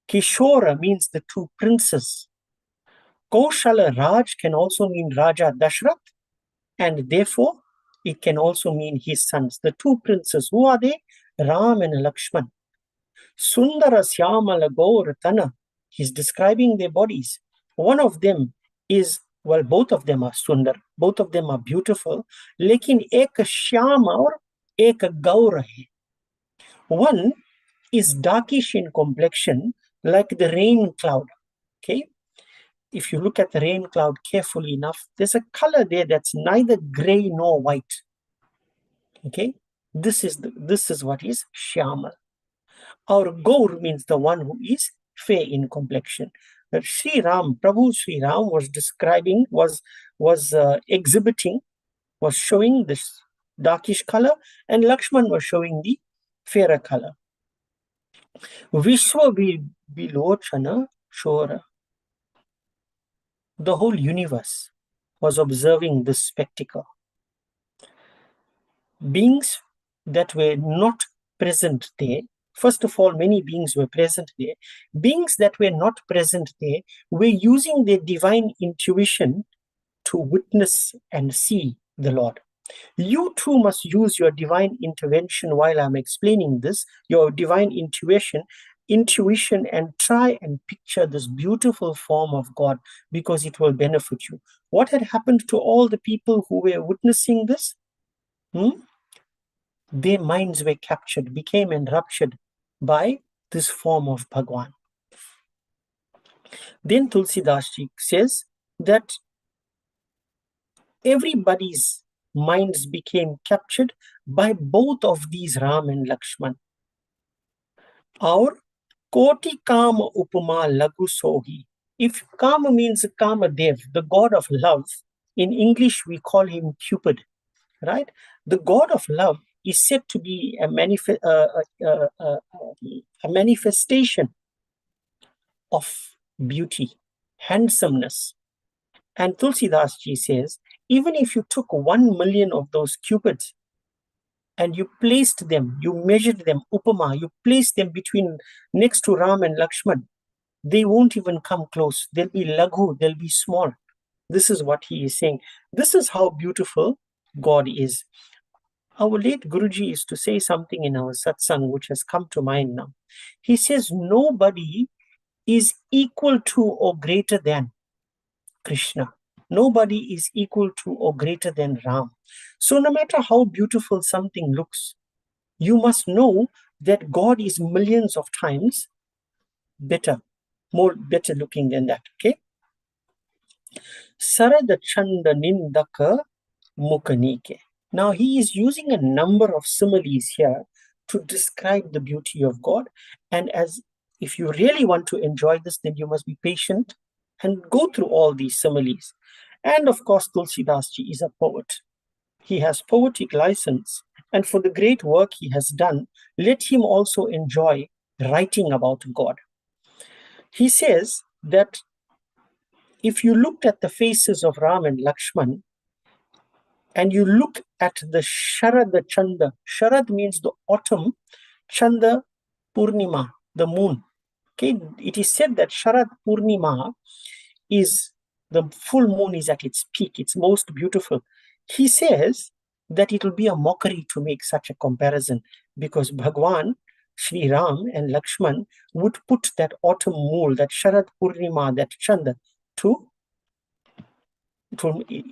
Kishora means the two princes. Kausala Raj can also mean Raja Dashrath, and therefore it can also mean his sons. The two princes, who are they? Ram and Lakshman. Sundara Syamala Gauratana. He's describing their bodies. One of them is, well, both of them are Sundar. Both of them are beautiful. Lekin ek Shyama or ek Gaur hai. One is darkish in complexion, like the rain cloud. Okay? If you look at the rain cloud carefully enough, there's a color there that's neither gray nor white. Okay? This is what is Shyama. Our Gaur means the one who is fair in complexion. Sri Ram, Prabhu Sri Ram was describing, was exhibiting, was showing this darkish color, and Lakshman was showing the fairer color. Vishwa Vilochana Shora. The whole universe was observing this spectacle. Beings that were not present there, first of all, many beings were present there. Beings that were not present there were using their divine intuition to witness and see the Lord. You too must use your divine intervention while I'm explaining this, your divine intuition, and try and picture this beautiful form of God, because it will benefit you. What had happened to all the people who were witnessing this? Their minds were captured, became enraptured by this form of Bhagwan. Then Tulsidas ji says that everybody's minds became captured by both of these Ram and Lakshman. Our Koti Kama Upama Lagu Sohi. If Kama means Kamadev, the god of love, in English we call him Cupid, right? The god of love is said to be a manifestation of beauty, handsomeness. And Tulsidas ji says, even if you took 1 million of those cupids and you placed them, you measured them, upama, you placed them next to Ram and Lakshman, they won't even come close. They'll be laghu, they'll be small. This is what he is saying. This is how beautiful God is. Our late Guruji used to say something in our satsang which has come to mind now. He says, nobody is equal to or greater than Krishna. Nobody is equal to or greater than Ram. So no matter how beautiful something looks, you must know that God is millions of times better looking than that. Okay? Sarada Chanda Nindaka Mukanike. Now he is using a number of similes here to describe the beauty of God. And if you really want to enjoy this, then you must be patient and go through all these similes. And of course, Tulsidas ji is a poet. He has poetic license. And for the great work he has done, let him also enjoy writing about God. He says that if you looked at the faces of Ram and Lakshman, and you look at the Sharad Chanda, Sharad means the autumn, Chanda Purnima, the moon. Okay, it is said that Sharad Purnima is the full moon is at its peak, it's most beautiful. He says that it will be a mockery to make such a comparison, because Bhagwan, Sri Ram and Lakshman would put that autumn mool, that Sharad Purnima, that Chanda, to,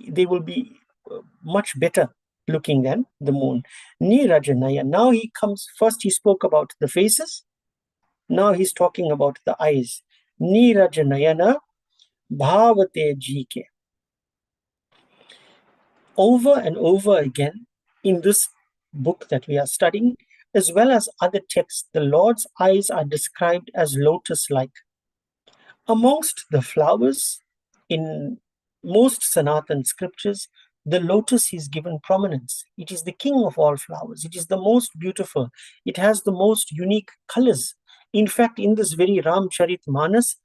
they will be much better looking than the moon. Nirajanaya. Now he comes, first he spoke about the faces, now he's talking about the eyes. Nirajanayana bhavate jike. Over and over again in this book that we are studying, as well as other texts, the Lord's eyes are described as lotus-like. Amongst the flowers in most Sanatan scriptures, the lotus is given prominence. It is the king of all flowers. It is the most beautiful. It has the most unique colors. In fact, in this very Ramcharitmanas,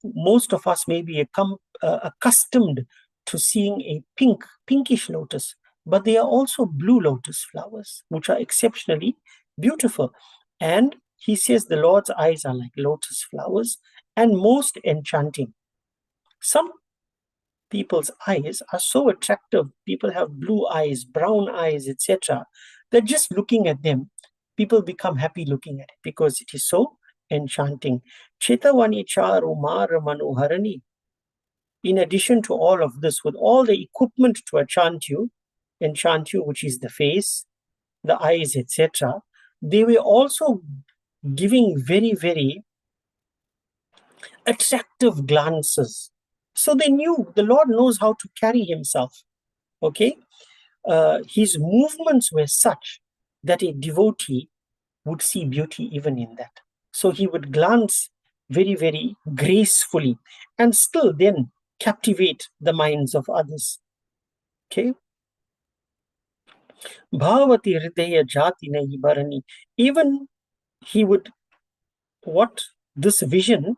most of us may be accustomed to seeing a pinkish lotus, but they are also blue lotus flowers, which are exceptionally beautiful. And he says the Lord's eyes are like lotus flowers and most enchanting. Some people's eyes are so attractive. People have blue eyes, brown eyes, etc., that just looking at them, people become happy looking at it because it is so enchanting. Chetavani charu mara manoharani. In addition to all of this, with all the equipment to enchant you, which is the face, the eyes, etc., they were also giving very, very attractive glances. So they knew the Lord knows how to carry himself. Okay? His movements were such that a devotee would see beauty even in that. So he would glance very, very gracefully and still then captivate the minds of others. Okay? Bhavati hridaya jati nahi bharani. Even he would, what this vision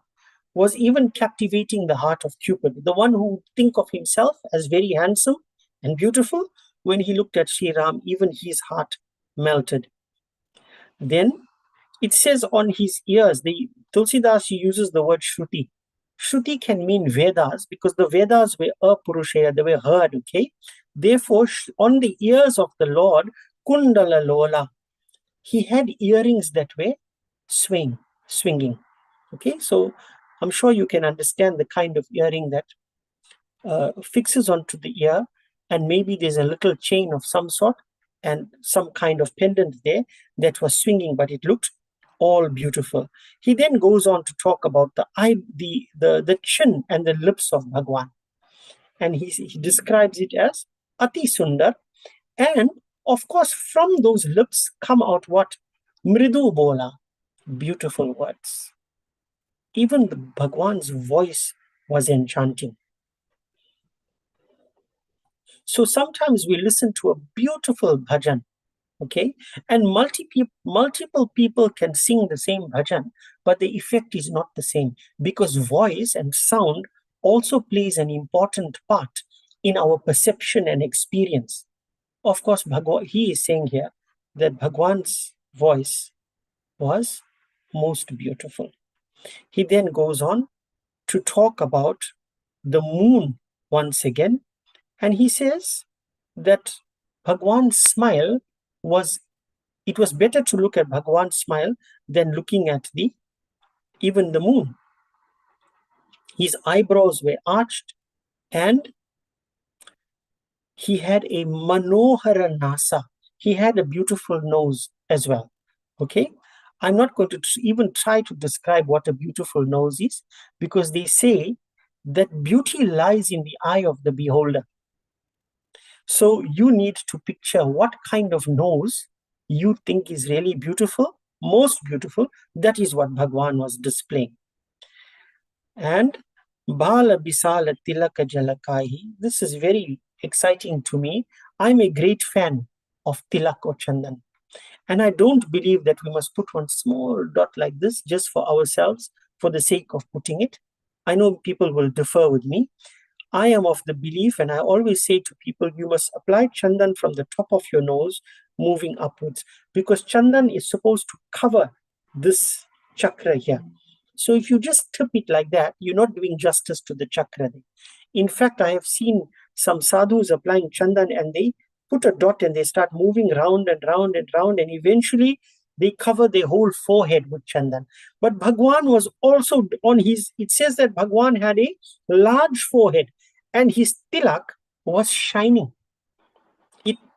was even captivating the heart of Cupid, the one who would think of himself as very handsome and beautiful. When he looked at Sri Ram, even his heart melted. Then it says on his ears, the Tulsidas uses the word Shruti. Shruti can mean Vedas because the Vedas were apurushaya, they were heard, okay? Therefore, on the ears of the Lord, Kundala Lola, he had earrings that were swinging. Okay, so I'm sure you can understand the kind of earring that fixes onto the ear, and maybe there's a little chain of some sort and some kind of pendant there that was swinging, but it looked all beautiful. He then goes on to talk about the chin and the lips of Bhagwan, and he describes it as Ati Sundar, and of course from those lips come out what? Mridu Bola, beautiful words. Even the Bhagwan's voice was enchanting. So sometimes we listen to a beautiful bhajan, okay, and multiple people can sing the same bhajan, but the effect is not the same because voice and sound also plays an important part in our perception and experience. Of course, he is saying here that Bhagwan's voice was most beautiful. He then goes on to talk about the moon once again, and he says that Bhagwan's smile it was better to look at Bhagwan's smile than looking at even the moon. His eyebrows were arched and he had a manohara nasa. He had a beautiful nose as well. Okay? I'm not going to even try to describe what a beautiful nose is because they say that beauty lies in the eye of the beholder. So you need to picture what kind of nose you think is really beautiful, most beautiful. That is what Bhagwan was displaying. And Bala Bisala Tilaka Jalakahi. This is very exciting to me. I'm a great fan of Tilak or Chandan. And I don't believe that we must put one small dot like this just for ourselves, for the sake of putting it. I know people will differ with me. I am of the belief, and I always say to people, you must apply Chandan from the top of your nose, moving upwards, because Chandan is supposed to cover this chakra here. So if you just tip it like that, you're not doing justice to the chakra. In fact, I have seen some sadhus applying Chandan and they put a dot and they start moving round and round and round, and eventually they cover their whole forehead with chandan. But Bhagwan was also on his, it says that Bhagwan had a large forehead and his tilak was shining.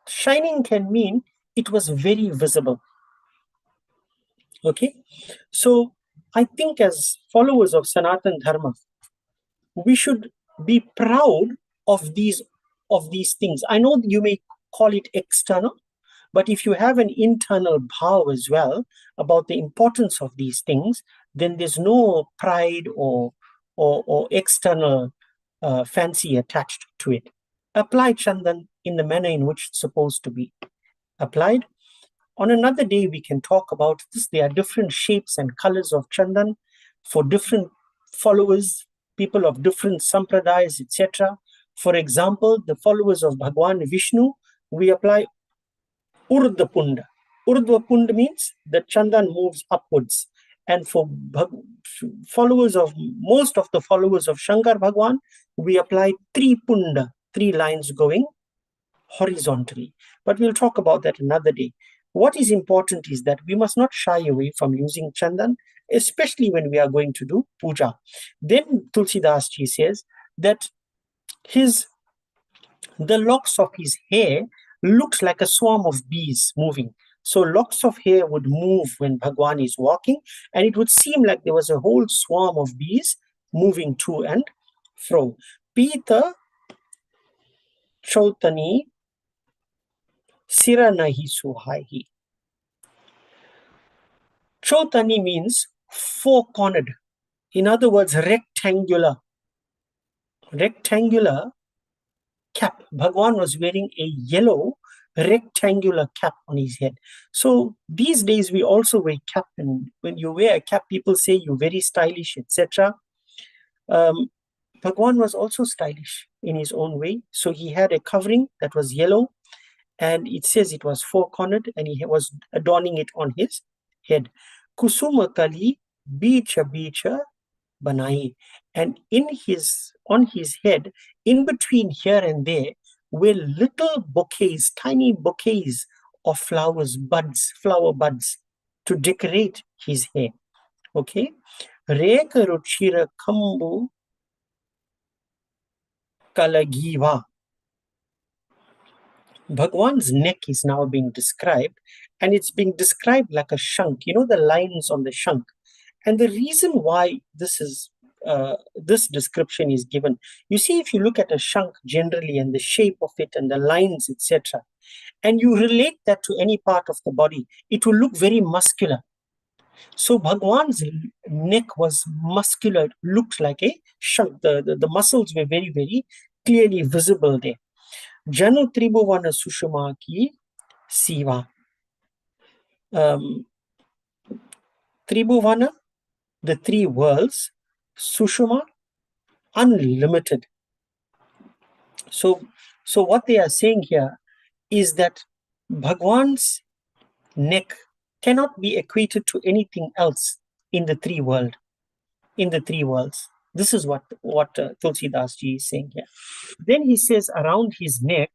Shining can mean it was very visible. Okay, so I think as followers of Sanatan Dharma, we should be proud of these things. I know you may call it external, but if you have an internal bhav as well about the importance of these things, then there's no pride or external fancy attached to it. Apply Chandan in the manner in which it's supposed to be applied. On another day, we can talk about this. There are different shapes and colors of Chandan for different followers, people of different sampradayas, etc. For example, the followers of Bhagwan Vishnu, we apply Urdhva Punda. Urdhva Punda means the Chandan moves upwards. And for followers of, most of the followers of Shankar Bhagwan, we apply Tripunda, 3 lines going horizontally. But we'll talk about that another day. What is important is that we must not shy away from using Chandan, especially when we are going to do puja. Then Tulsidas ji says that the locks of his hair looks like a swarm of bees moving. So locks of hair would move when Bhagwan is walking, and it would seem like there was a whole swarm of bees moving to and fro. Pita Chautani Siranahi Suhaihi. Chautani means four-cornered. In other words, rectangular. Rectangular cap. Bhagwan was wearing a yellow rectangular cap on his head. So these days we also wear cap, and when you wear a cap, people say you're very stylish, etc. Bhagwan was also stylish in his own way. So he had a covering that was yellow, and it says it was four-cornered, and he was adorning it on his head. Kusuma Kali Bicha Bicha Banai. And on his head, in between here and there, were little bouquets, tiny bouquets of flower buds to decorate his hair. Okay. Reka Ruchira Kambu Kalagiva. Bhagwan's neck is now being described, and it's being described like a shank. You know the lines on the shank. And the reason why this description is given, you see, if you look at a shank generally and the shape of it and the lines, etc., and you relate that to any part of the body, it will look very muscular. So Bhagwan's neck was muscular, it looked like a shank. The muscles were very, very clearly visible there. Janu Tribhuvana Sushama ki Siva. Tribhuvana, the 3 worlds, Sushuma, unlimited. So what they are saying here is that Bhagwan's neck cannot be equated to anything else in the 3 worlds. This is what Tulsidas ji is saying here. Then he says around his neck,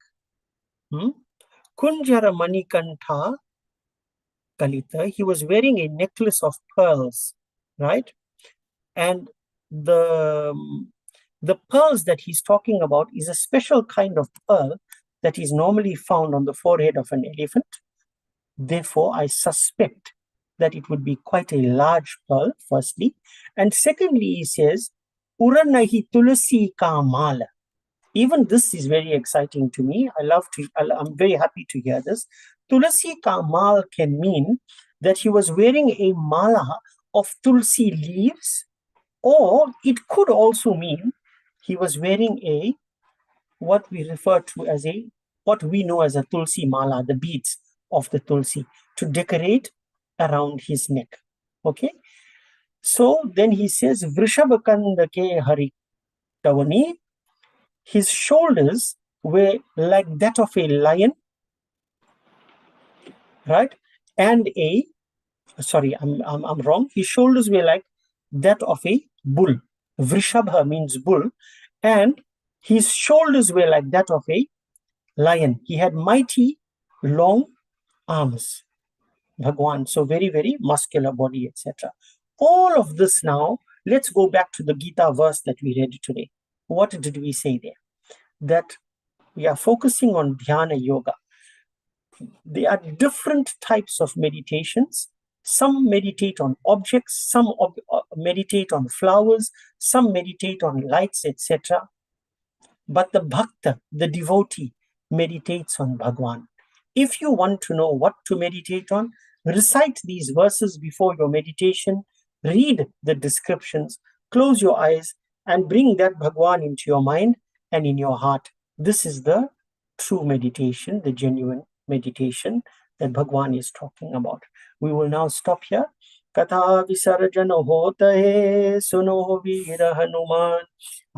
Kunjara Manikantha Kalita, he was wearing a necklace of pearls, right? And the pearls that he's talking about is a special kind of pearl that is normally found on the forehead of an elephant. Therefore, I suspect that it would be quite a large pearl, firstly. And secondly, he says, Uranahi Tulasi Ka Mala. Even this is very exciting to me. I'm very happy to hear this. Tulasi Ka Mal can mean that he was wearing a mala of tulsi leaves, or it could also mean he was wearing what we know as a tulsi mala, the beads of the tulsi, to decorate around his neck. Okay. So then he says, Vrishabhakanda ke hari tavani. His shoulders were like that of a lion, right? And I'm wrong. His shoulders were like that of a bull. Vrishabha means bull, and his shoulders were like that of a lion. He had mighty long arms, Bhagwan. So very, very muscular body, etc. All of this now, let's go back to the Gita verse that we read today. What did we say there? That we are focusing on dhyana yoga. There are different types of meditations. Some meditate on objects, some meditate on flowers, some meditate on lights, etc. But the bhakta, the devotee, meditates on Bhagwan. If you want to know what to meditate on, recite these verses before your meditation, read the descriptions, close your eyes, and bring that Bhagwan into your mind and in your heart. This is the true meditation, the genuine meditation that Bhagwan is talking about. We will now stop here. Katha visarjan hota hai, suno veer Hanuman,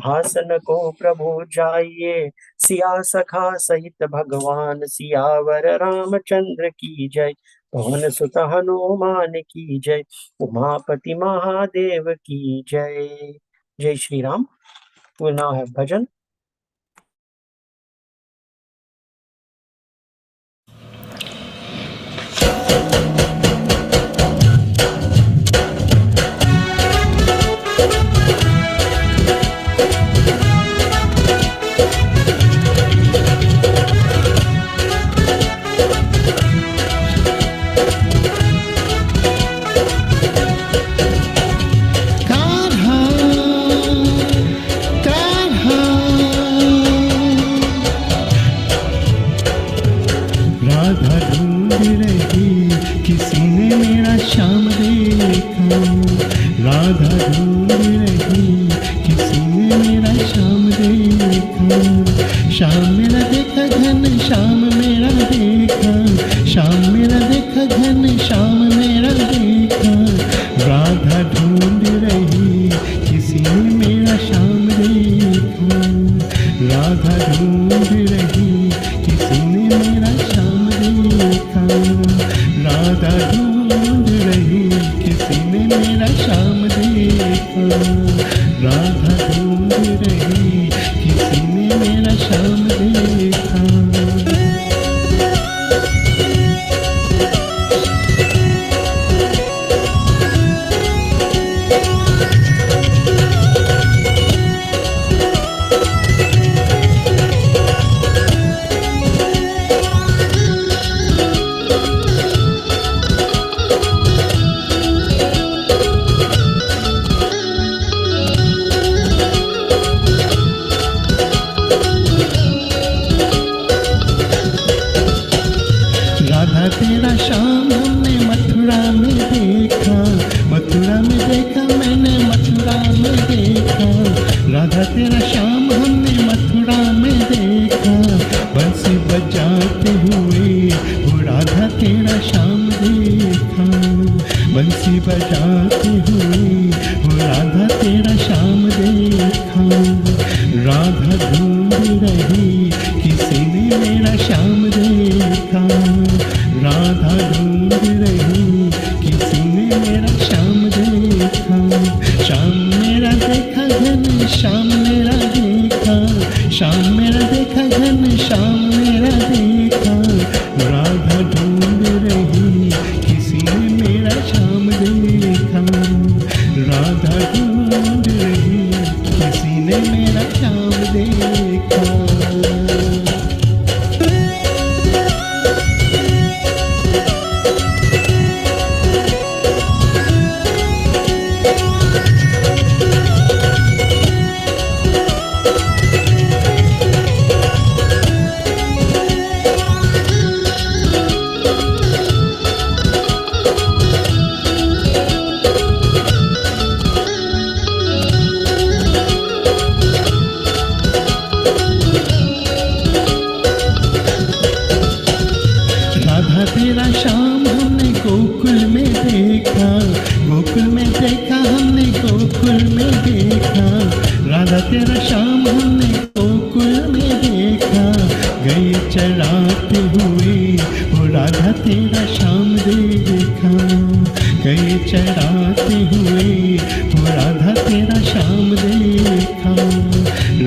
Haasan को प्रभु जाइए, सिया सखा सहित भगवान, सियावर रामचंद्र की जय, पवन सुत हनुमान की जय, उमापति महादेव की जय. Jai Shri Ram. We will now have bhajan.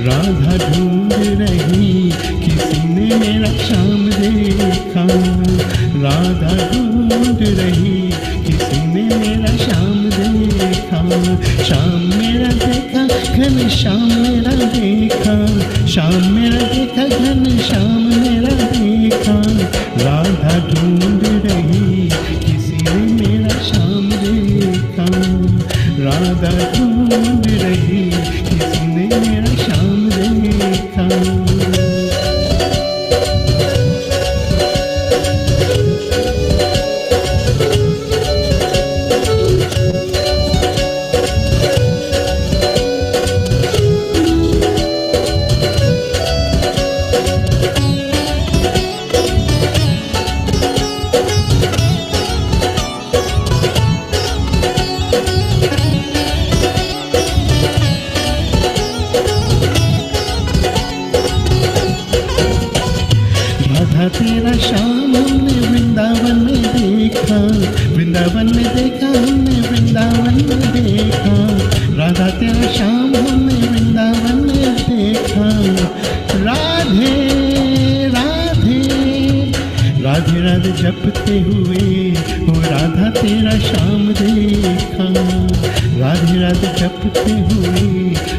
Radha ढूंढ रही, किसी ने मेरा श्याम देखा। राधा ढूंढ रही, किसी ने मेरा श्याम देखा। श्याम मेरा देखा, घन श्याम मेरा देखा। श्याम मेरा देखा, घन श्याम मेरा देखा। राधा ढूंढ रही, किसी ने मेरा श्याम देखा। राधा ढूंढ रही, किसी ने मेरा श्याम देखा। तेरा श्याम हमने वृंदावन में देखा। वृंदावन में देखा हमने, वृंदावन में देखा। राधा तेरा श्याम हमने वृंदावन में देखा। राधे राधे राधे राधे जपते हुए वो राधा तेरा श्याम देखा। राधे राधे जपते हुए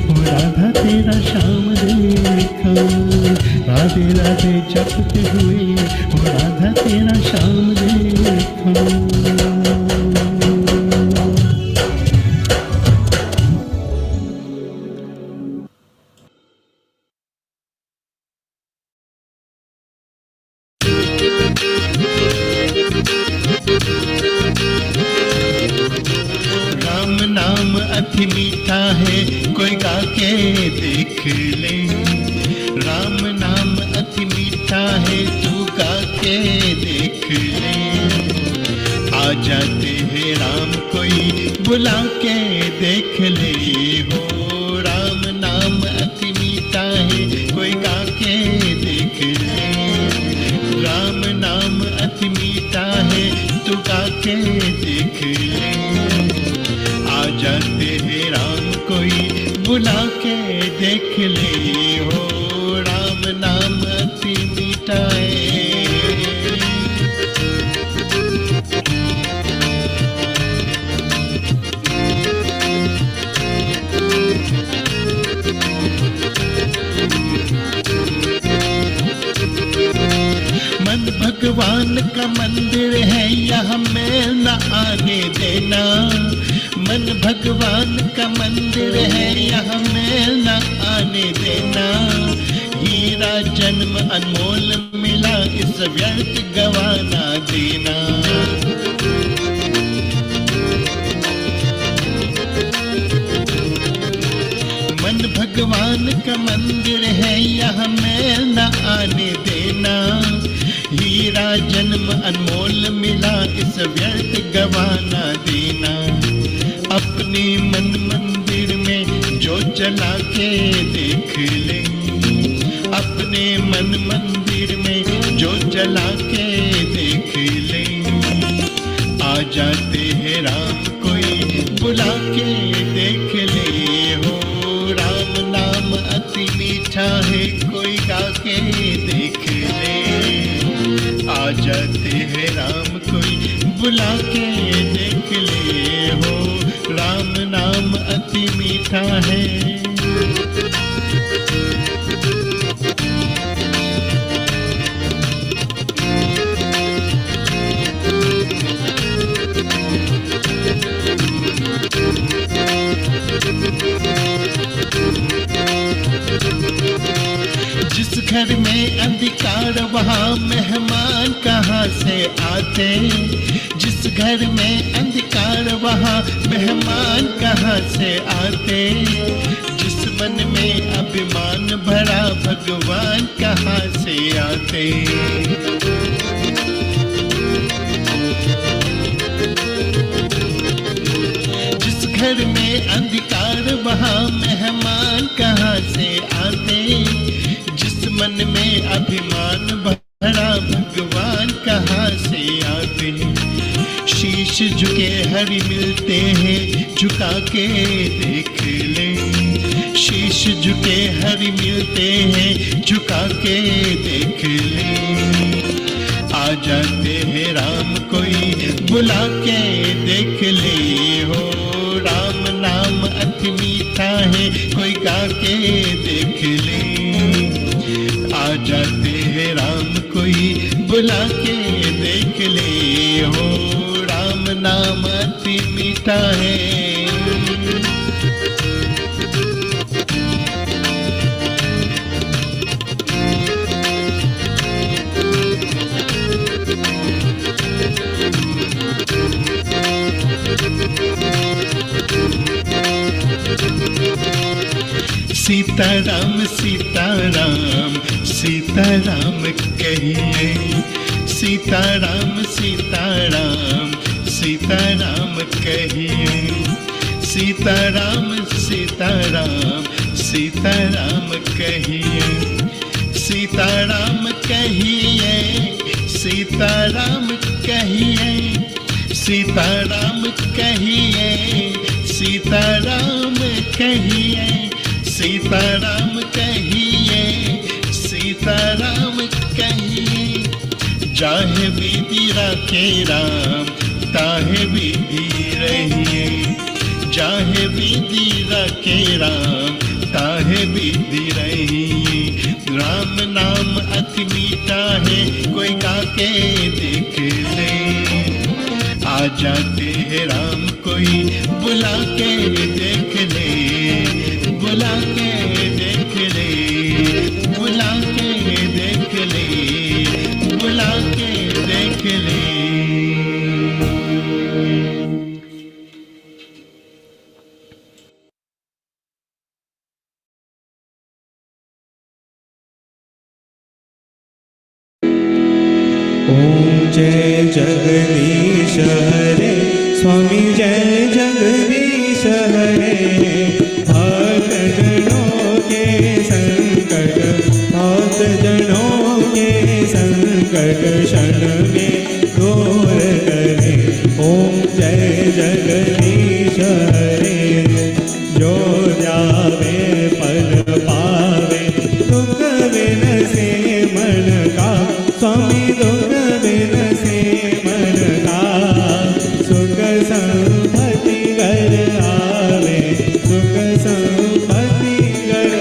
वो राधा तेरा श्याम देखा। राधे राधे जपते हुए वो राधा तेरा श्याम देखा। राम नाम अति मीठा है, कोई गा के देख ले। राम नाम अति मीठा है, तू गा के देख ले। आ जाते हैं राम, कोई बुला के देख ले हो। राम नाम अति मीठा है, कोई गा के देख ले। राम नाम अति मीठा है, तू गा के देख ले। आ जाते हैं राम, कोई बुला के देख ले हो। राम नाम अति मीठा है। मन भगवान का मंदिर है, यहाँ मेल न आने देना। मन भगवान का मंदिर है, यहाँ मेल न आने देना। हीरा जन्म अनमोल मिला, इस व्यर्थ गवाना देना। मन भगवान का मंदिर है, यहाँ मेल न आने देना। हीरा जन्म अनमोल मिला, इस व्यर्थ गवाना देना। अपने मन मंदिर में जो चला के देख ले। अपने मन मंदिर में जो चला के देख ले। आ जाते हैं राम, कोई बुला के देख ले हो। राम नाम अति मीठा है, कोई गा के देख ले। आ जाते हैं राम, कोई बुला के देख ले हो। राम नाम अति मीठा है। जिस घर में अंधकार वहाँ मेहमान कहाँ से आते। जिस घर में अंधकार वहाँ मेहमान कहाँ से आते। जिस मन में अभिमान भरा भगवान कहाँ से आते। जिस घर में अंधकार वहाँ मेहमान कहाँ से आते। जिस मन में अभिमान भरा भगवान कहाँ से आते। शीश झुके हरि मिलते हैं, झुका के देख ले। शीश झुके हरि मिलते जाते हैं झुका के देख ले। आ जाते हैं राम कोई बुला के देख ले हो। राम नाम अति मीठा है कोई गा के देख ले। आ जाते हैं राम कोई बुला के देख ले हो। राम नाम अति मीठा है। सीताराम सीताराम सीताराम कहिए। सीताराम सीताराम सीताराम कहिए। सीताराम सीताराम सीताराम कहिए। सीताराम कहिए। सीताराम कहिए। सीताराम कहिए। सीताराम कहिए। सीताराम कहिए। सीताराम कहिए। जाहे विधि राखे राम ताहे विधि रहिए। जाहे विधि राखे राम ताहे विधि रहिए। राम नाम अति मीठा है कोई गा के देख ले। आ जाते हैं राम कोई बुला के देख ले। बुला के देख ले। बुला के देख ले। बुला के देख ले। ओम जय जगदीश हरे स्वामी जय जगदीश हरे। भक्त जनों के संकट भक्त जनों के संकट क्षण में दूर करे। ओम जय जगदीश हरे। जो जावे पल पावे दुख बिन से मन का। स्वामी दुख बिन से मन का। सुख संपत्ति घर आवे सुख संपत्ति घर।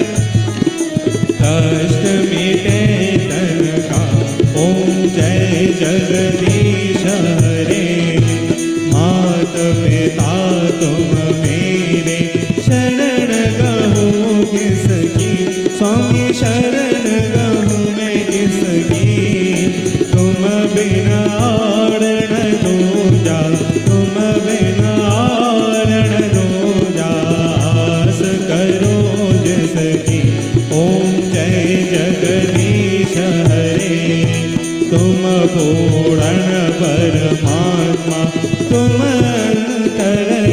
कष्ट मिटे तन का। ओम जय जगदीश हरे। मात पिता तुम मेरे शरण गहूँ किसकी। स्वामी शरण गहूँ मैं किसकी। तुम बिना आरण दूजा तुम बिना आरण दूजा। आस करो जिसकी। ओम जय जगदीश हरे। तुम पूर्ण परमात्मा तुम अंतर्यामी।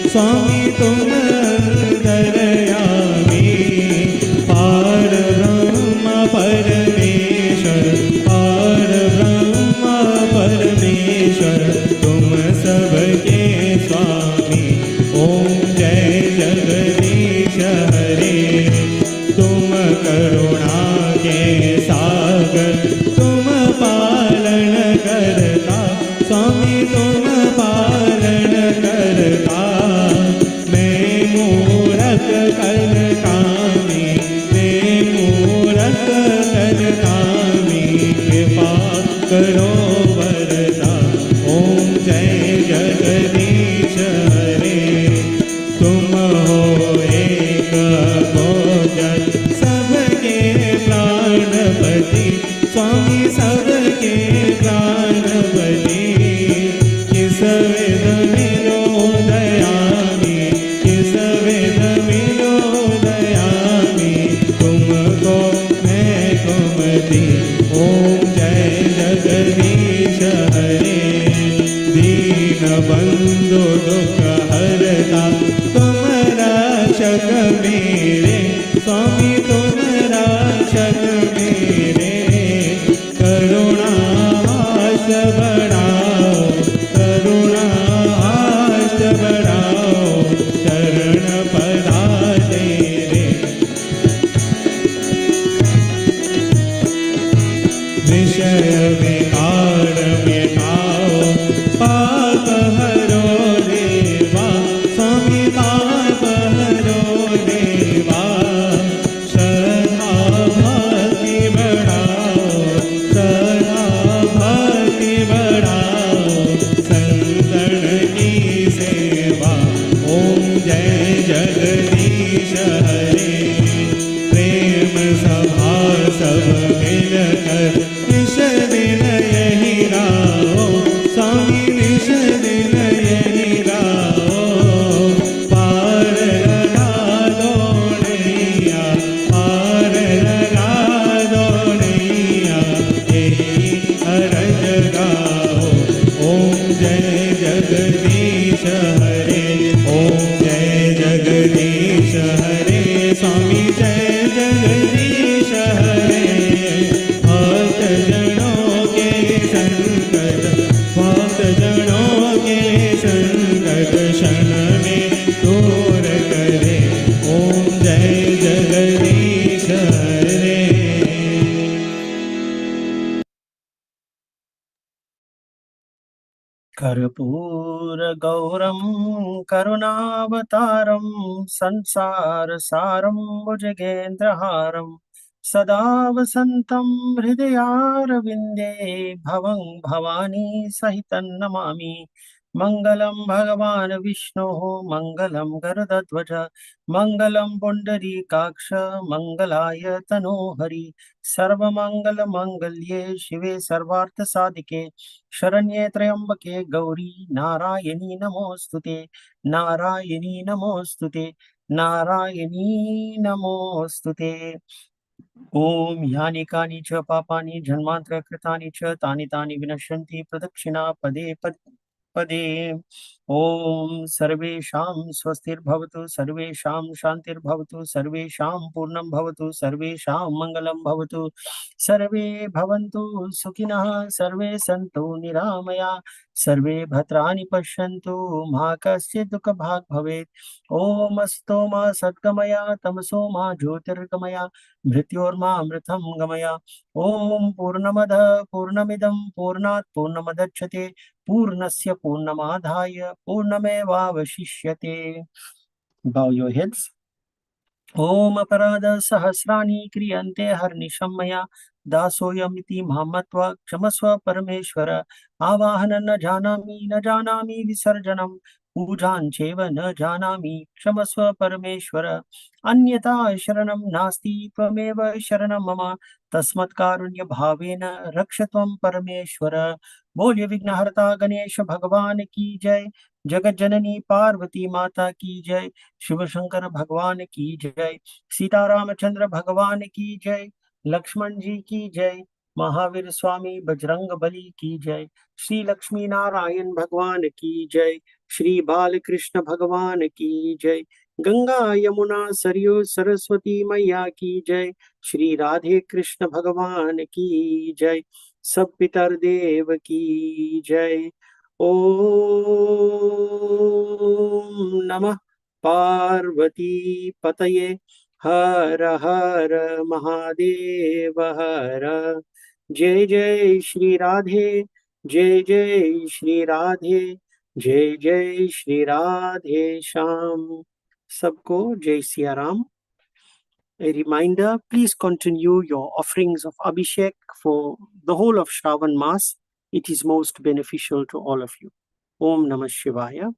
स्वामी तुम अंतर्यामी। पार ब्रह्म परमेश्वर पार ब्रह्म परमेश्वर तुम सबके स्वामी। ओम जय जगदीश हरे। तुम करुणा के सागर तुम पालन करता। स्वामी तुम पालन करता। मैं मूरख कल कामी मैं मूरख कल कामी। कृपा करो वरदा। ओम जय जगदीश हरे। तुम हो एक भोजन सबके प्राणपति। स्वामी सबके प्राणपति। किस विध मिलो दयामी किस विध मिलो दयामी। तुमको मैं तुमती। ओम जय जगदीश हरे। दीन बंधु दुख हरता तुम रक्षक मेरे। स्वामी तुम रक्षक मेरे। कर विषय विकार मिटाओ, पाप हरो देवा, स्वामी पाप हरो देवा। श्रद्धा भक्ति बढ़ाओ, श्रद्धा भक्ति बढ़ाओ, संतन की सेवा। ओम जय जगदीश हरे। प्रेम सभा सब मिलकर निश दिन यही गाओ, स्वामी निश दिन यही गाओ। पार लगा दो नैया, पार लगा दो नैया, यही अरज गाओ। ओम जय जगदीश हरे, ओम जय जगदीश हरे, स्वामी जय जगदीश हरे। भक्त जनों के संकट, भक्त जनों के संकट क्षण में दूर करे। ओम जय जगदीश हरे। कर्पूरगौरं करुणावतारं संसारसारं भुजगेन्द्रहारं सदा वसन्तं हृदयारविन्दे भवं भवानी सहितं नमामि। मङ्गलं भगवान् विष्णोः मङ्गलं गरुडध्वज मङ्गलं पुण्डरीकाक्ष मङ्गलाय तनोहरि। सर्वमङ्गलमङ्गल्ये शिवे सर्वार्थसाधिके शरण्ये त्र्यंबके गौरी नारायणी नमोस्तुते, नारायणी नमोस्तुते, नारायणी नमोस्तुते। ओम यानि कानि च पापानि जन्मान्तरकृतानि च तानि तानि विनश्यन्ति प्रदक्षिणा पदे पदे। ओम सर्वेषां स्वस्तिर्भवतु, सर्वेषां शान्तिर्भवतु, सर्वेषां पूर्णं भवतु, सर्वेषां मङ्गलं भवतु, सर्वे भवन्तु सुखिनः, सर्वे सन्तु निरामया, सर्वे भद्राणि पश्यन्तु मा कश्चित् दुःखभाग् भवेत्। ओम अस्तो मा सद्गमय तमसो मा ज्योतिर्गमय मृत्योर्मामृतं गमय। ओम पूर्णमद पूर्णमिदं पूर्णात् पूर्णमुदच्यते पूर्णस्य पूर्णमादाय पूर्णमेवावशिष्यते। Bow your heads. ओम अपराध सहस्राणि क्रियन्ते हर्निशं मया दासोऽयमिति मां मत्वा क्षमस्व परमेश्वर। आवाहनं न जानामि विसर्जनं पूजां चैव न जानामि क्षमस्व परमेश्वर। अन्यथा शरणं नास्ति त्वमेव शरणं मम तस्मत्कारुण्य भावेन रक्ष त्वं परमेश्वर। बोलिए विघ्नहर्ता गणेश भगवान की जय, जगत जननी पार्वती माता की जय, शिव शंकर भगवान की जय, सीता रामचंद्र भगवान की जय, लक्ष्मण जी की जय, महावीर स्वामी बजरंग बली की जय, श्री लक्ष्मी नारायण भगवान की जय, श्री बालकृष्ण भगवान की जय, गंगा यमुना सरयू सरस्वती मैया की जय, श्री राधे कृष्ण भगवान की जय, सब पितर देव की जय। ओम नमः पार्वती पतये हर हर महादेव हर। जय जय श्री राधे, जय जय श्री राधे, जय जय श्री राधे श्याम। सबको जय Siya Ram. A reminder, please continue your offerings of Abhishek for the whole of Shravan Mass. It is most beneficial to all of you. Om Namah Shivaya.